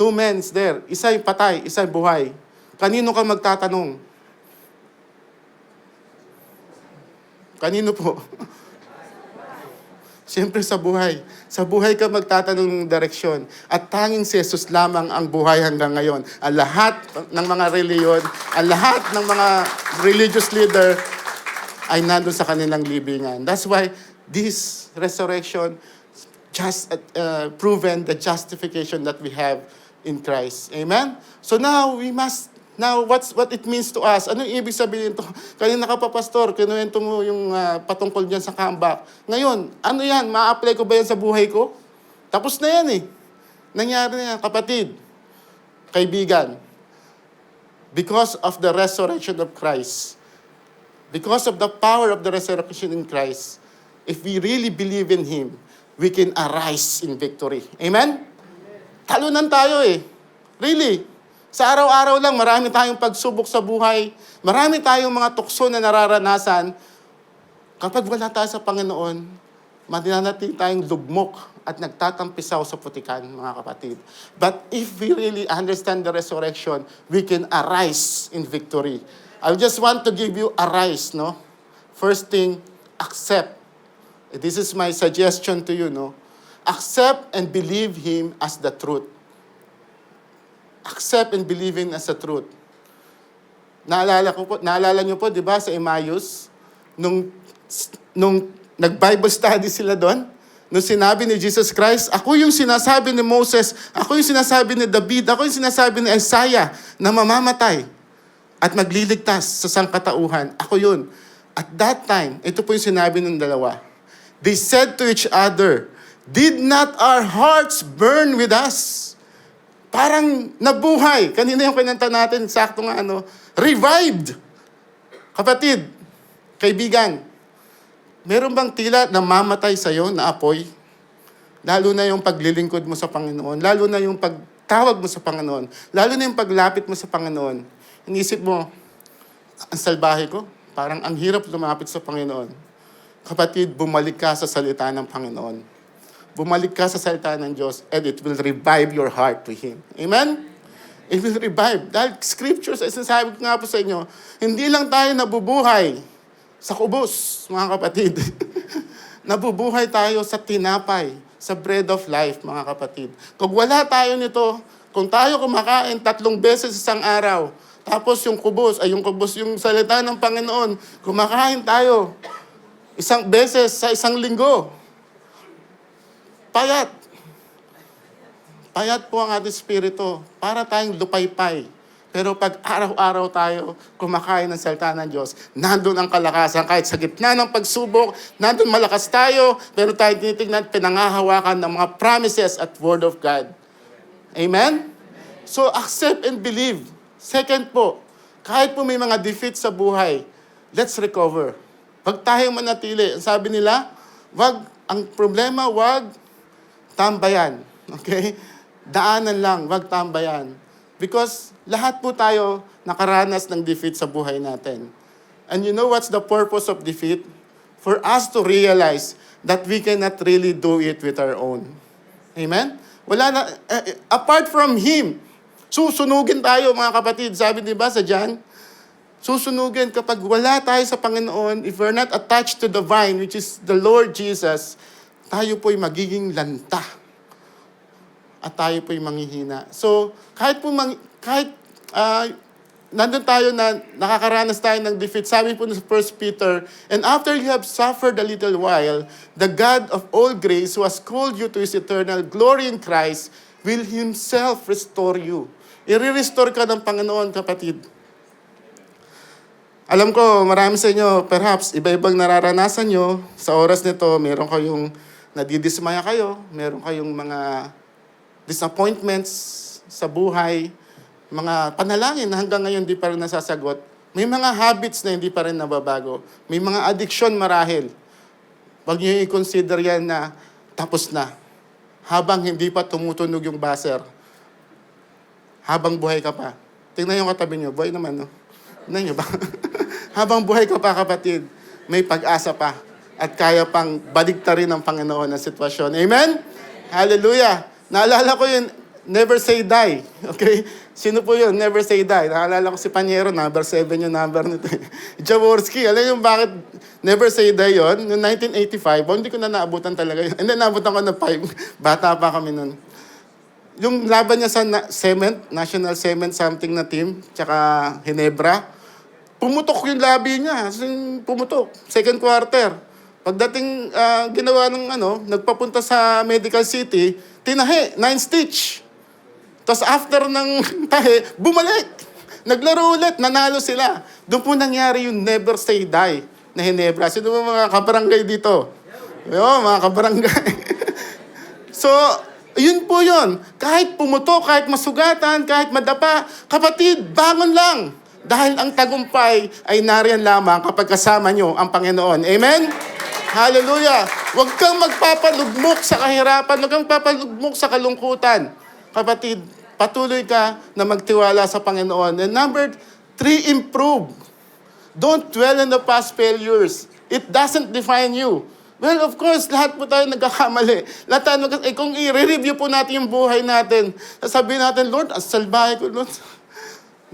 2 men there. Isa yung patay, isa yung buhay. Kanino ka magtatanong? Kanino po? Siyempre sa buhay. Sa buhay ka magtatanong ng direksyon. At tanging si Jesus lamang ang buhay hanggang ngayon. Ang lahat ng mga reliyon, ang lahat ng mga religious leader ay nandun sa kanilang libingan. That's why this resurrection just proven the justification that we have in Christ. Amen? So now, what it means to us? Ano yung ibig sabihin to? Kanina ka pa, Pastor, kinuwento mo yung patungkol dyan sa comeback. Ngayon, ano yan? Ma-apply ko ba yan sa buhay ko? Tapos na yan eh. Nangyari na yan, kapatid, kaibigan. Because of the resurrection of Christ, because of the power of the resurrection in Christ, if we really believe in Him, we can arise in victory. Amen? Talunan tayo eh. Really. Sa araw-araw lang, marami tayong pagsubok sa buhay. Marami tayong mga tukso na nararanasan. Kapag wala tayo sa Panginoon, madinanating tayong lugmok at nagtatampisaw sa putikan, mga kapatid. But if we really understand the resurrection, we can arise in victory. I just want to give you a rise, no? First thing, accept. This is my suggestion to you, no? Accept and believe Him as the truth. Accept and believe Him as the truth. Naalala niyo po, di ba, sa Emmaus, nung nag-Bible study sila doon, nung sinabi ni Jesus Christ, ako yung sinasabi ni Moses, ako yung sinasabi ni David, ako yung sinasabi ni Isaiah na mamamatay at magliligtas sa sangkatauhan. Ako yun. At that time, ito po yung sinabi ng dalawa. They said to each other, did not our hearts burn with us? Parang nabuhay. Kanina yung kinanta natin, sakto nga revived. Kapatid, kaibigan, meron bang tila namamatay sa'yo na apoy? Lalo na yung paglilingkod mo sa Panginoon. Lalo na yung pagtawag mo sa Panginoon. Lalo na yung paglapit mo sa Panginoon. Inisip mo, ang salbahe ko, parang ang hirap lumapit sa Panginoon. Kapatid, bumalik ka sa salita ng Panginoon. Bumalik ka sa salita ng Diyos and it will revive your heart to Him. Amen? It will revive. Dahil scriptures, sinasabi ko nga po sa inyo, hindi lang tayo nabubuhay sa kubos, mga kapatid. Nabubuhay tayo sa tinapay, sa bread of life, mga kapatid. Kung wala tayo nito, kung tayo kumakain 3 beses isang araw, tapos yung kubos, yung salita ng Panginoon, kumakain tayo 1 beses sa 1 linggo. Payat. Payat po ang ating spirito para tayong lupaypay. Pero pag araw-araw tayo kumakain ng salita ng Diyos, nandun ang kalakasan. Kahit sa gitna ng pagsubok, nandun malakas tayo, pero tayo tinitignan, pinangahawakan ng mga promises at Word of God. Amen? So, accept and believe. Second po, kahit po may mga defeats sa buhay, let's recover. Wag tayong manatili. Sabi nila, ang problema, wag tambayan. Okay? Daanan lang, wag tambayan. Because lahat po tayo nakaranas ng defeat sa buhay natin. And you know what's the purpose of defeat? For us to realize that we cannot really do it with our own. Amen? Wala na, apart from Him, susunugin tayo mga kapatid. Sabi diba sa John, susunugin kapag wala tayo sa Panginoon, if we're not attached to the vine, which is the Lord Jesus, tayo po'y magiging lanta. At tayo po'y manghihina. So, kahit nandun tayo na nakakaranas tayo ng defeat, sabi po sa 1 Peter, and after you have suffered a little while, the God of all grace, who has called you to His eternal glory in Christ, will Himself restore you. I-restore ka ng Panginoon, kapatid. Alam ko, marami sa inyo, perhaps, iba-ibang nararanasan nyo. Sa oras nito, meron kayong nadidismaya kayo, meron kayong mga disappointments sa buhay, mga panalangin na hanggang ngayon di pa rin nasasagot. May mga habits na hindi pa rin nababago. May mga addiction marahil. Huwag niyo i-consider yan na tapos na. Habang hindi pa tumutunog yung buzzer. Habang buhay ka pa. Tingnan yung katabi niyo. Buhay naman, no? Tingnan niyo ba? Habang buhay ka pa, kapatid, may pag-asa pa. At kaya pang baligtarin ng Panginoon ang sitwasyon. Amen? Hallelujah! Naalala ko yun, never say die. Okay? Sino po yun? Never say die. Naalala ko si Panyero, number 7 yung number nito. Jaworski, alam yung bakit never say die yun? Noong 1985, hindi ko na naabutan talaga yun. And then naabutan ko na 5. Bata pa kami nun. Yung laban niya sa National Cement something na team, tsaka Hinebra, pumutok yung labi niya. Pumutok. Second quarter. Pagdating ginawa ng nagpapunta sa Medical City, tinahi, 9 stitch. Tapos after ng tahi, bumalik. Naglaro ulit, nanalo sila. Doon po nangyari yung never say die na Hinebra. Sino ba mga kabarangay dito? Yo, mga kabarangay. So, Yun po yun. Kahit pumutok, kahit masugatan, kahit madapa, kapatid, bangon lang. Dahil ang tagumpay ay nariyan lamang kapag kasama nyo ang Panginoon. Amen? Hallelujah! Huwag kang magpapalugmok sa kahirapan, huwag kang papalugmok sa kalungkutan. Kapatid, patuloy ka na magtiwala sa Panginoon. And number 3, improve. Don't dwell on the past failures. It doesn't define you. Well, of course, lahat po tayo nagkakamali. Lahat tayo kung i-review po natin yung buhay natin, sasabihin natin, Lord, ang salbahe ko, Lord.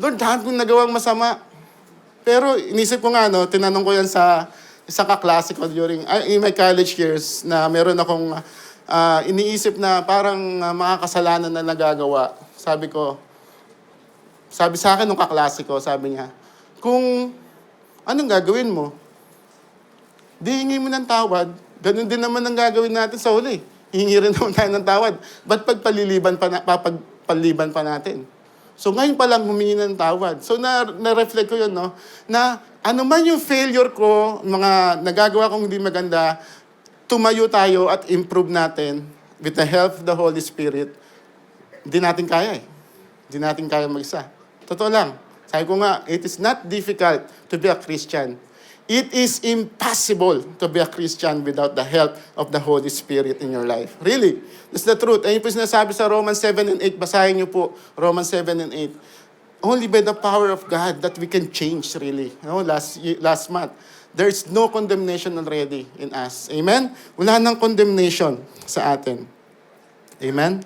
Lord, dahil kong nagawang masama. Pero inisip ko nga, no, tinanong ko yan sa isang kaklase ko in my college years na meron akong iniisip na parang mga kasalanan na nagagawa. Sabi sa akin nung kaklase ko, sabi niya, kung anong gagawin mo? Di hingi mo ng tawad. Ganun din naman ang gagawin natin sa huli. Hingi rin naman tayo ng tawad. Ba't papagpaliban pa natin? So ngayon pa lang humingi ng tawad. So na-reflect ko yun, no? Na ano man yung failure ko, mga nagagawa kong hindi maganda, tumayo tayo at improve natin with the help of the Holy Spirit. Hindi natin kaya eh. Hindi natin kaya mag-isa. Totoo lang. Sabi ko nga, it is not difficult to be a Christian. It is impossible to be a Christian without the help of the Holy Spirit in your life. Really. That's the truth. Ayun po sinasabi sa Romans 7 and 8. Basahin niyo po, Romans 7 and 8. Only by the power of God that we can change, really. You know, last month, there is no condemnation already in us. Amen? Wala nang condemnation sa atin. Amen?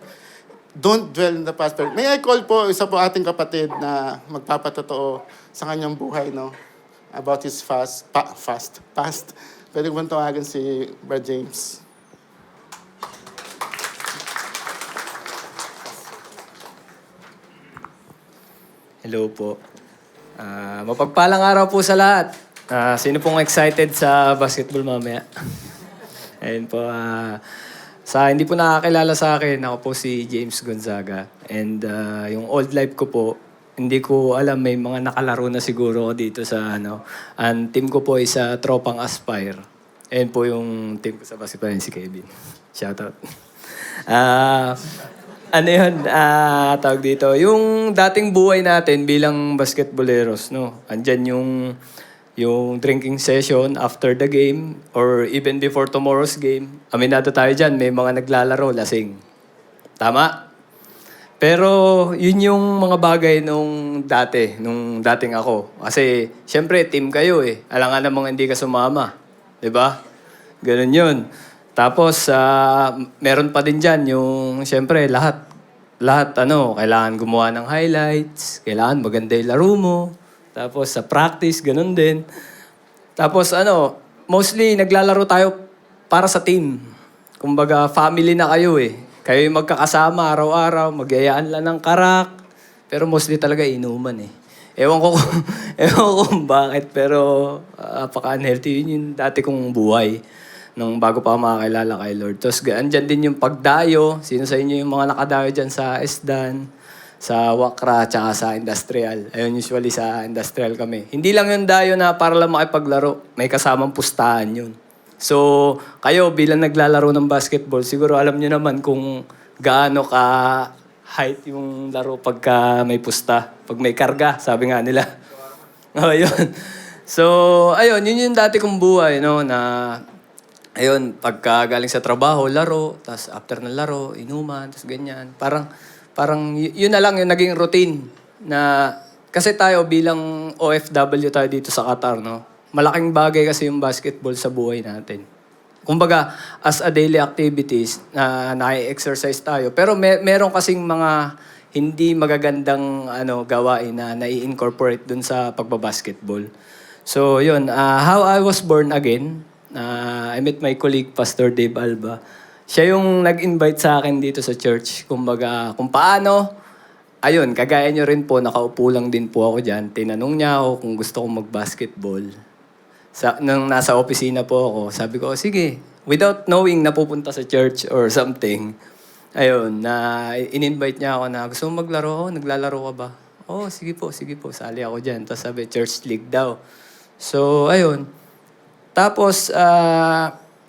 Don't dwell in the past. May I call po isa po ating kapatid na magpapatotoo sa kanyang buhay, no? About his past. Pwede ko bang tawagan si Brad James? Hello po. Mapagpalang araw po sa lahat. Sino pong excited sa basketball mamaya? Ayun po. Sa hindi po nakakilala sa akin, ako po si James Gonzaga. And yung old life ko po, hindi ko alam, may mga nakalaro na siguro dito sa ano. Ang team ko po ay sa Tropang Aspire. Ayun po yung team ko sa basketball, si Kevin. Shoutout. Ano yun, tawag dito, yung dating buhay natin bilang basketballeros, no? Andyan yung drinking session after the game or even before tomorrow's game. Aminado tayo dyan, may mga naglalaro, lasing. Tama? Pero yun yung mga bagay nung dating ako. Kasi syempre team kayo eh. Alangan namang hindi ka sumama. 'Di ba? Ganun yun. Tapos meron pa din diyan yung syempre lahat kailangan gumawa ng highlights, kailangan maganda yung laro mo. Tapos sa practice ganun din. Tapos mostly naglalaro tayo para sa team. Kumbaga family na kayo eh. Kayo yung magkakasama araw-araw, magyayaan lang ng karak. Pero mostly talaga inuman eh. Ewan ko kung bakit, pero apaka-unhealthy. Yun yung dati kong buhay nung bago pa ako makakilala kay Lord. Tapos andyan din yung pagdayo. Sino sa inyo yung mga nakadayo dyan sa Esdan, sa Wakra, tsaka sa Industrial. Ayun, usually sa Industrial kami. Hindi lang yung dayo na para lang makipaglaro. May kasamang pustahan yun. So, kayo bilang naglalaro ng basketball, siguro alam nyo naman kung gaano ka height yung laro pagka may pusta. Pag may karga, sabi nga nila. Ayun. So, ayun, yun yung dati kong buhay, no, na, ayun, pagka galing sa trabaho, laro, tapos after ng laro, inuman, tapos ganyan. Parang yun na lang yung naging routine na, kasi tayo bilang OFW tayo dito sa Qatar, no, malaking bagay kasi yung basketball sa buhay natin. Kumbaga, as a daily activities, na-exercise tayo. Pero meron kasing mga hindi magagandang gawain na nai-incorporate dun sa pagbabasketball. So, yun. How I was born again, I met my colleague, Pastor Dave Alba. Siya yung nag-invite sa akin dito sa church. Kumbaga, kung paano, ayun, kagaya nyo rin po, nakaupo lang din po ako dyan. Tinanong niya ako kung gusto kong mag-basketball. Nung nasa opisina po ako, sabi ko, sige, without knowing na pupunta sa church or something, ayun, na in-invite niya ako na, gusto mo maglaro? Naglalaro ka ba? Oh, sige po, sali ako dyan. Tapos sabi, church league daw. So, ayun. Tapos,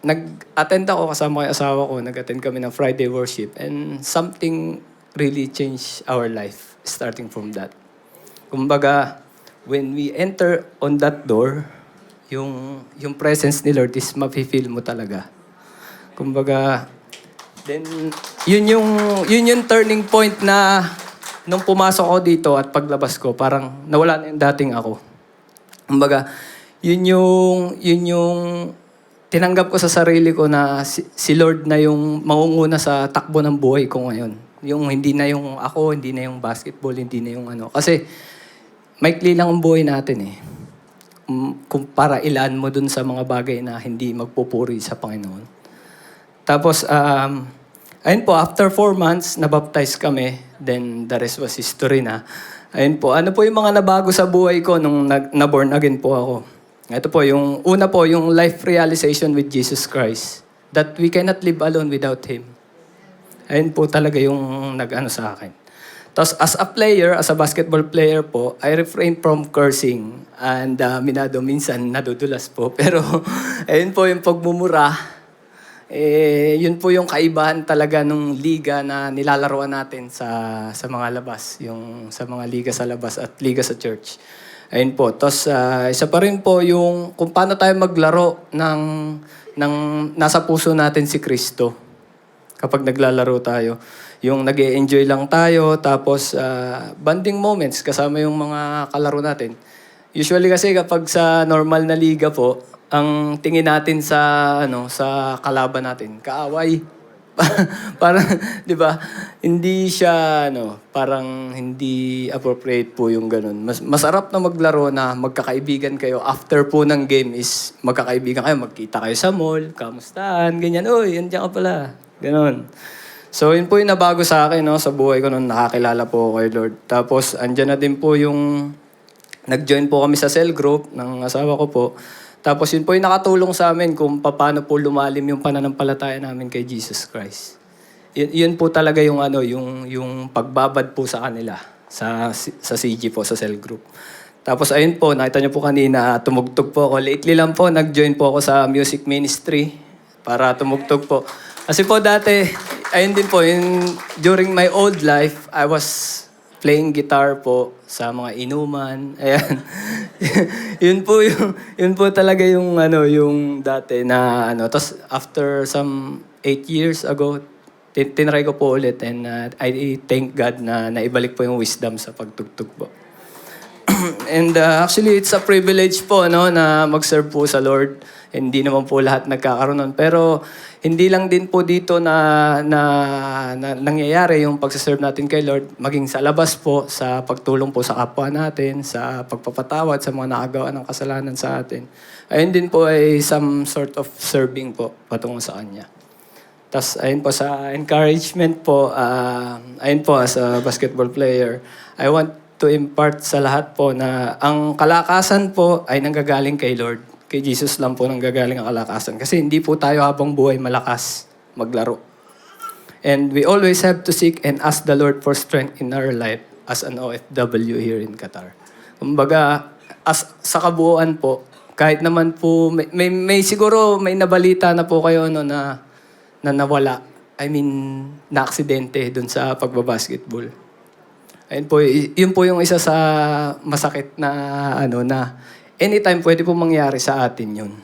nag-attend ako kasama ko yung asawa ko. Nag-attend kami ng Friday worship. And something really changed our life starting from that. Kumbaga, when we enter on that door, yung presence ni Lord is mafe-feel mo talaga. Kumbaga, then yun yung turning point na nung pumasok ko dito at paglabas ko, parang nawala na yung dating ako. Kumbaga, yun yung tinanggap ko sa sarili ko na si Lord na yung mangunguna sa takbo ng buhay ko ngayon. Yung hindi na yung ako, hindi na yung basketball, hindi na yung ano. Kasi maikli lang ang buhay natin eh. Kung para ilaan mo dun sa mga bagay na hindi magpupuri sa Panginoon. Tapos, ayun po, after 4 months, nabaptize kami. Then, the rest was history na. Ayun po, ano po yung mga nabago sa buhay ko nung na-born again po ako. Ito po, yung una po, yung life realization with Jesus Christ. That we cannot live alone without Him. Ayun po talaga yung nag-ano sa akin. Tapos as a player, as a basketball player po, I refrain from cursing. And minado minsan nadudulas po. Pero ayun po yung pagmumura. Yun po yung kaibahan talaga nung liga na nilalaruan natin sa mga labas. Yung sa mga liga sa labas at liga sa church. Ayun po. Tapos isa pa rin po yung kung paano tayo maglaro ng nasa puso natin si Kristo. Kapag naglalaro tayo. Yung nag-e-enjoy lang tayo, tapos bonding moments kasama yung mga kalaro natin. Usually kasi kapag sa normal na liga po, ang tingin natin sa kalaban natin, kaaway. Parang, 'di ba? Hindi siya parang hindi appropriate po yung ganun. Masarap na maglaro na magkakaibigan kayo after po ng game is magkakaibigan kayo, magkita kayo sa mall, kamustahan, ganyan. Oy, andiyan ka pala. Ganon. So, yun po yung nabago sa akin, sa buhay ko nung nakakilala po kay Lord. Tapos, andyan na din po yung nag-join po kami sa cell group ng asawa ko po. Tapos, yun po yung nakatulong sa amin kung paano po lumalim yung pananampalataya namin kay Jesus Christ. Yun po talaga yung yung pagbabad po sa kanila sa CG po, sa cell group. Tapos, ayun po, nakita niyo po kanina, tumugtog po ako. Lately lang po, nag-join po ako sa music ministry para tumugtog po. Kasi po dati, ayun din po, during my old life, I was playing guitar po sa mga inuman. Ayan. yun po talaga yung yung dati na Tapos after some 8 years ago, tinry ko po ulit and I thank God na naibalik po yung wisdom sa pagtugtog po. And actually, it's a privilege po na mag-serve po sa Lord. Hindi naman po lahat nagkakaroon nun. Pero hindi lang din po dito na nangyayari yung pagsaserve natin kay Lord. Maging sa labas po, sa pagtulong po sa kapwa natin, sa pagpapatawad sa mga nakagawa ng kasalanan sa atin. Ayun din po ay some sort of serving po patungo sa Kanya. Tapos ayun po sa encouragement po, ayun po as a basketball player, I want to impart sa lahat po na ang kalakasan po ay nanggagaling kay Lord. Kay Jesus lang po nanggagaling ang kalakasan. Kasi hindi po tayo habang buhay malakas maglaro. And we always have to seek and ask the Lord for strength in our life as an OFW here in Qatar. Kumbaga, sa kabuuan po, kahit naman po, may siguro may nabalita na po kayo na nawala. I mean, na-aksidente dun sa pagbabasketball. Ayun po, yun po yung isa sa masakit na na anytime pwede po mangyari sa atin yun.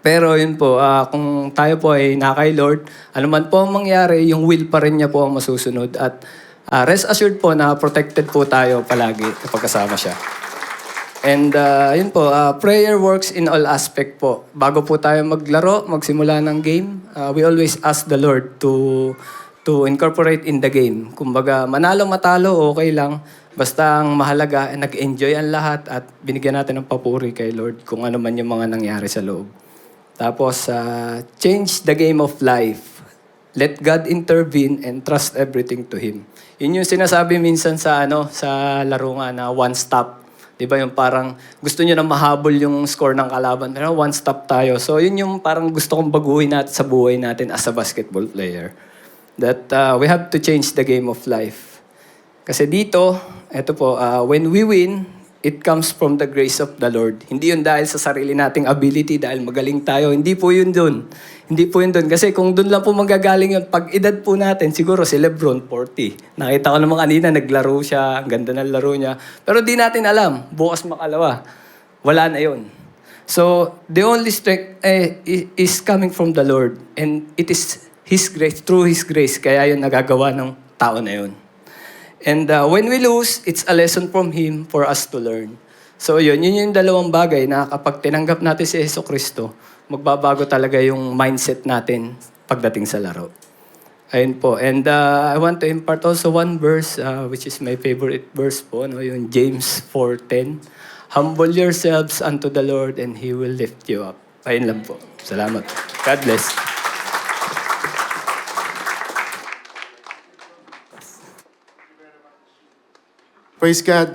Pero yun po, kung tayo po ay nakay Lord, anuman po ang mangyari, yung will pa rin niya po ang masusunod. At rest assured po na protected po tayo palagi kapag kasama siya. And yun po, prayer works in all aspect po. Bago po tayo maglaro, magsimula ng game, we always ask the Lord to incorporate in the game. Kumbaga, manalo matalo, okay lang. Basta ang mahalaga, nag-enjoy ang lahat at binigyan natin ng papuri kay Lord kung ano man yung mga nangyari sa loob. Tapos, change the game of life. Let God intervene and trust everything to Him. Yun yung sinasabi minsan sa laro nga na one stop. Di ba yung parang gusto nyo na mahabol yung score ng kalaban, pero one stop tayo. So yun yung parang gusto kong baguhin natin sa buhay natin as a basketball player. That we have to change the game of life. Kasi dito, eto po, when we win, it comes from the grace of the Lord. Hindi yun dahil sa sarili nating ability, dahil magaling tayo. Hindi po yun dun. Hindi po yun dun. Kasi kung dun lang po manggagaling yun, pag edad po natin, siguro si Lebron, 40. Nakita ko naman kanina, naglaro siya. Ang ganda ng laro niya. Pero di natin alam, bukas makalawa. Wala na yun. So, the only strength is coming from the Lord. And it is His grace, through His grace, kaya yun nagagawa ng tao na yun. And when we lose, it's a lesson from Him for us to learn. So yun yung dalawang bagay na kapag tinanggap natin si Jesucristo, magbabago talaga yung mindset natin pagdating sa laro. Ayun po. And I want to impart also one verse, which is my favorite verse po, no? Yung James 4:10. Humble yourselves unto the Lord and He will lift you up. Ayun lang po. Salamat. God bless. Praise God.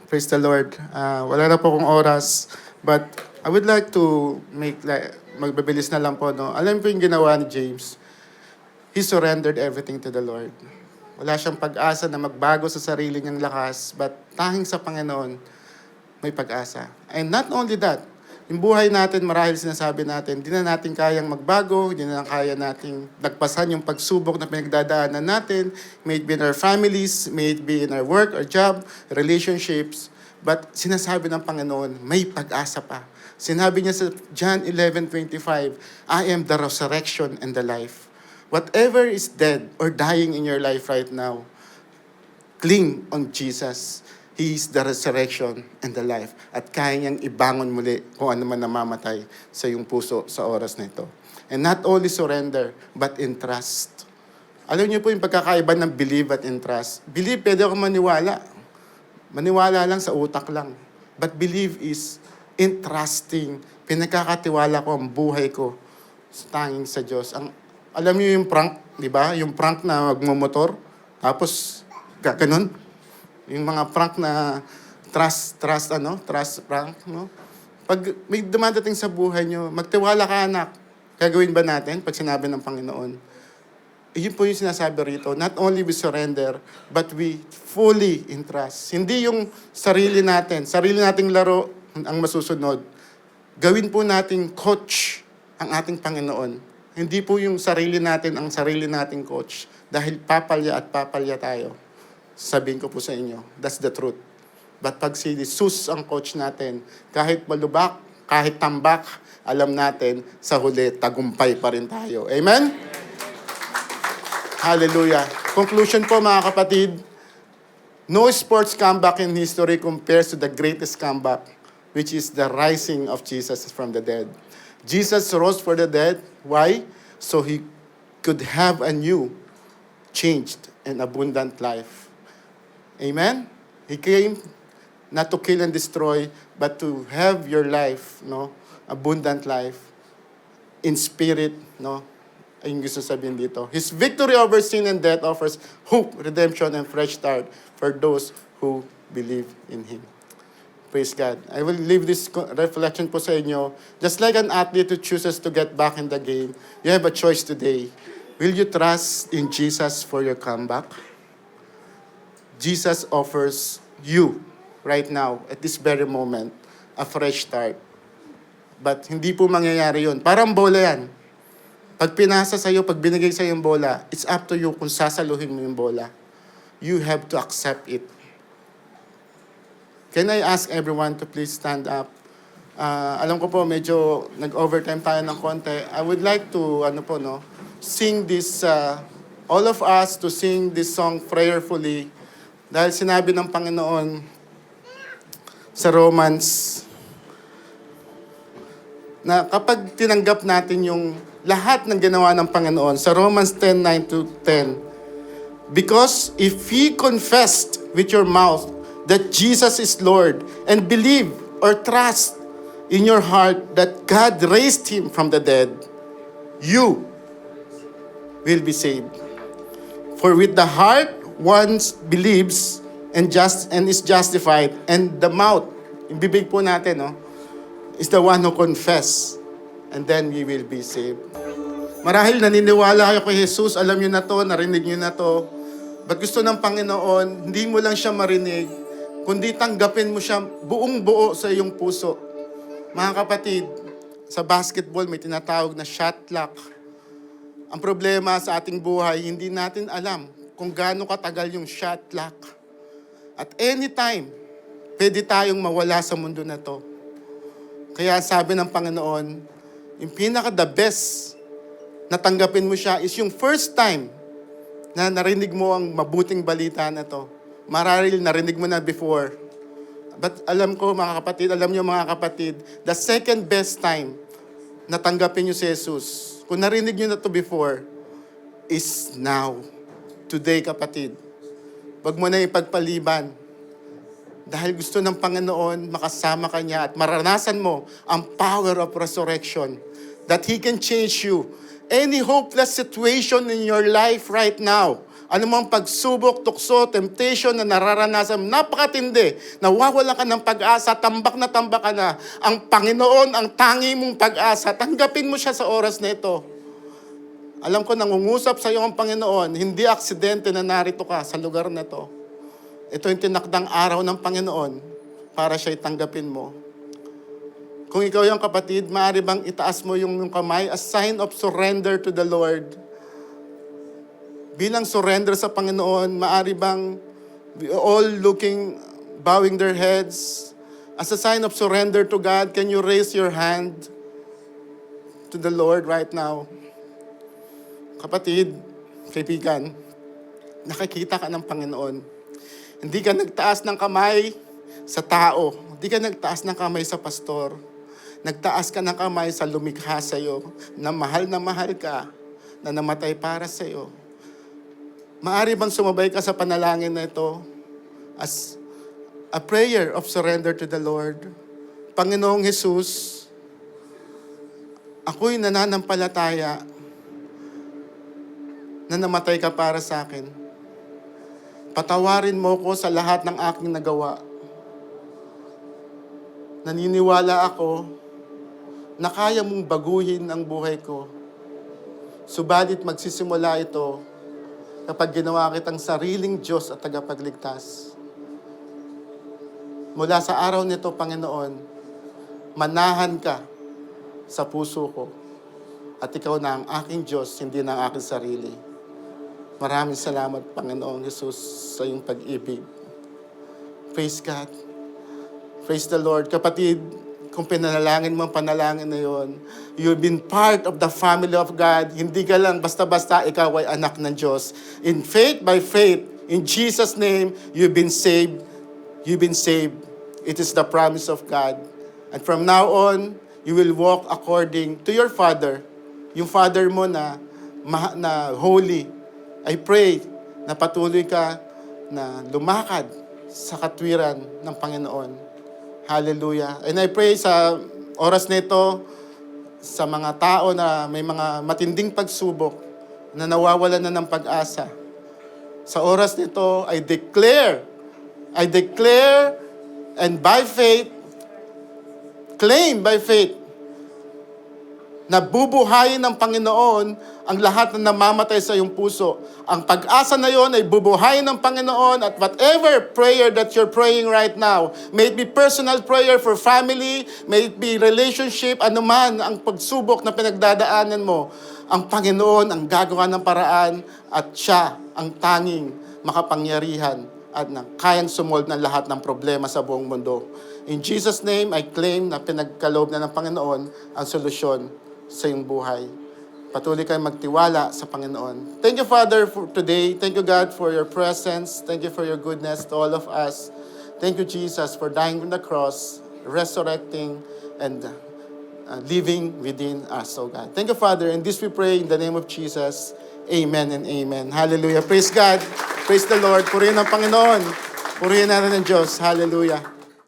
Praise the Lord. Wala na po akong oras, but I would like to magbabilis na lang po, no? Alam po yung ginawa ni James. He surrendered everything to the Lord. Wala siyang pag-asa na magbago sa sarili niyang lakas, but tanging sa Panginoon, may pag-asa. And not only that, yung buhay natin, marahil sinasabi natin, di na natin kayang magbago, di na kaya nating nagpasan yung pagsubok na pinagdadaanan natin, may it be in our families, may it be in our work or job, relationships. But sinasabi ng Panginoon, may pag-asa pa. Sinabi niya sa John 11:25, I am the resurrection and the life. Whatever is dead or dying in your life right now, cling on Jesus. He is the resurrection and the life. At kaya niyang ibangon muli kung ano man namamatay sa iyong puso sa oras na ito. And not only surrender, but in trust. Alam niyo po yung pagkakaiba ng believe at in trust. Believe, pwede ako maniwala. Maniwala lang sa utak lang. But believe is in trusting. Pinagkakatiwala ko ang buhay ko tanging sa Diyos. Alam niyo yung prank, di ba? Yung prank na magmumotor, tapos ganun. Yung mga prank na trust prank, no? Pag may dumadating sa buhay nyo, magtiwala ka, anak. Gagawin ba natin pag sinabi ng Panginoon? Yun po yung sinasabi rito. Not only we surrender, but we fully entrust. Hindi yung sarili nating laro ang masusunod. Gawin po nating coach ang ating Panginoon. Hindi po yung sarili natin ang sarili nating coach. Dahil papalya at papalya tayo. Sabihin ko po sa inyo, that's the truth. But pag si Jesus ang coach natin, kahit malubak, kahit tambak, alam natin, sa huli, tagumpay pa rin tayo. Amen? Hallelujah. Conclusion po mga kapatid, no sports comeback in history compares to the greatest comeback, which is the rising of Jesus from the dead. Jesus rose for the dead. Why? So He could have a new, changed, and abundant life. Amen? He came not to kill and destroy, but to have your life, no? Abundant life, in spirit, no? Ayun gusto sabihin dito. His victory over sin and death offers hope, redemption, and fresh start for those who believe in Him. Praise God. I will leave this reflection po sa inyo. Just like an athlete who chooses to get back in the game, you have a choice today. Will you trust in Jesus for your comeback? Jesus offers you right now, at this very moment, a fresh start. But hindi po mangyayari yun. Parang bola yan. Pag pinasa sa'yo, pag binigay sa'yo yung bola, it's up to you kung sasaluhin mo yung bola. You have to accept it. Can I ask everyone to please stand up? Alam ko po, medyo nag-overtime tayo ng konti. I would like to, sing this, all of us to sing this song prayerfully. Dahil sinabi ng Panginoon sa Romans na kapag tinanggap natin yung lahat ng ginawa ng Panginoon, sa Romans 10:9-10, because if ye confessed with your mouth that Jesus is Lord and believe or trust in your heart that God raised Him from the dead, you will be saved. For with the heart one believes and is justified, and the mouth, yung bibig po natin, is the one who confess, and then we will be saved. Marahil naniniwala kayo kay Jesus, alam nyo na to, narinig nyo na to, but gusto ng Panginoon, hindi mo lang siya marinig, kundi tanggapin mo siya buong buo sa iyong puso. Mga kapatid, sa basketball may tinatawag na shot clock. Ang problema sa ating buhay, hindi natin alam kung gaano katagal yung shot clock. At anytime, pwede tayong mawala sa mundo na to. Kaya sabi ng Panginoon, yung pinaka-the best na tanggapin mo siya is yung first time na narinig mo ang mabuting balita na to. Marahil narinig mo na before. But alam ko mga kapatid, alam niyo mga kapatid, the second best time na tanggapin niyo si Jesus, kung narinig niyo na to before, is now. Today, kapatid. Huwag mo na ipagpaliban. Dahil gusto ng Panginoon, makasama ka niya at maranasan mo ang power of resurrection. That He can change you. Any hopeless situation in your life right now, anumang pagsubok, tukso, temptation na nararanasan, napakatindi, nawawala ka ng pag-asa, tambak ka na. Ang Panginoon, ang tangi mong pag-asa, tanggapin mo siya sa oras na ito. Alam ko, nangungusap sa iyo ang Panginoon, hindi aksidente na narito ka sa lugar na to. Ito yung tinakdang araw ng Panginoon para siya'y tanggapin mo. Kung ikaw yung kapatid, maaari bang itaas mo yung kamay as sign of surrender to the Lord? Bilang surrender sa Panginoon, maaari bang all looking, bowing their heads? As a sign of surrender to God, can you raise your hand to the Lord right now? Kapatid, kaibigan, nakikita ka ng Panginoon. Hindi ka nagtaas ng kamay sa tao. Hindi ka nagtaas ng kamay sa pastor. Nagtaas ka ng kamay sa lumikha sa iyo, na mahal ka, na namatay para sa iyo. Maari bang sumabay ka sa panalangin na ito as a prayer of surrender to the Lord? Panginoong Jesus, ako'y nananampalataya na namatay ka para sa akin. Patawarin mo ko sa lahat ng aking nagawa. Naniniwala ako na kaya mong baguhin ang buhay ko. Subalit magsisimula ito kapag ginawa kitang sariling Diyos at tagapagligtas. Mula sa araw nito, Panginoon, manahan ka sa puso ko. At ikaw na ang aking Diyos, hindi na ang aking sarili. Maraming salamat, Panginoong Jesus, sa iyong pag-ibig. Praise God. Praise the Lord. Kapatid, kung pinanalangin mo ang panalangin na yon, you've been part of the family of God. Hindi ka lang basta-basta ikaw ay anak ng Diyos. In faith, by faith, in Jesus' name, you've been saved. You've been saved. It is the promise of God. And from now on, you will walk according to your Father. Yung Father mo na holy. I pray na patuloy ka na lumakad sa katwiran ng Panginoon. Hallelujah. And I pray sa oras nito, sa mga tao na may mga matinding pagsubok, na nawawalan na ng pag-asa. Sa oras nito, I declare, and by faith, claim by faith, na bubuhayin ng Panginoon ang lahat na namamatay sa iyong puso. Ang pag-asa na yon ay bubuhayin ng Panginoon at whatever prayer that you're praying right now, may it be personal prayer for family, may it be relationship, anuman ang pagsubok na pinagdadaanan mo, ang Panginoon ang gagawa ng paraan at siya ang tanging makapangyarihan at kayang sumolve ng lahat ng problema sa buong mundo. In Jesus' name, I claim na pinagkaloob na ng Panginoon ang solusyon sa iyong buhay. Patuloy kayong magtiwala sa Panginoon. Thank you, Father, for today. Thank you, God, for your presence. Thank you for your goodness to all of us. Thank you, Jesus, for dying on the cross, resurrecting, and living within us, oh God. Thank you, Father. And this we pray in the name of Jesus. Amen and amen. Hallelujah. Praise God. Praise the Lord. Purihin ang Panginoon. Purihin natin ang Diyos. Hallelujah.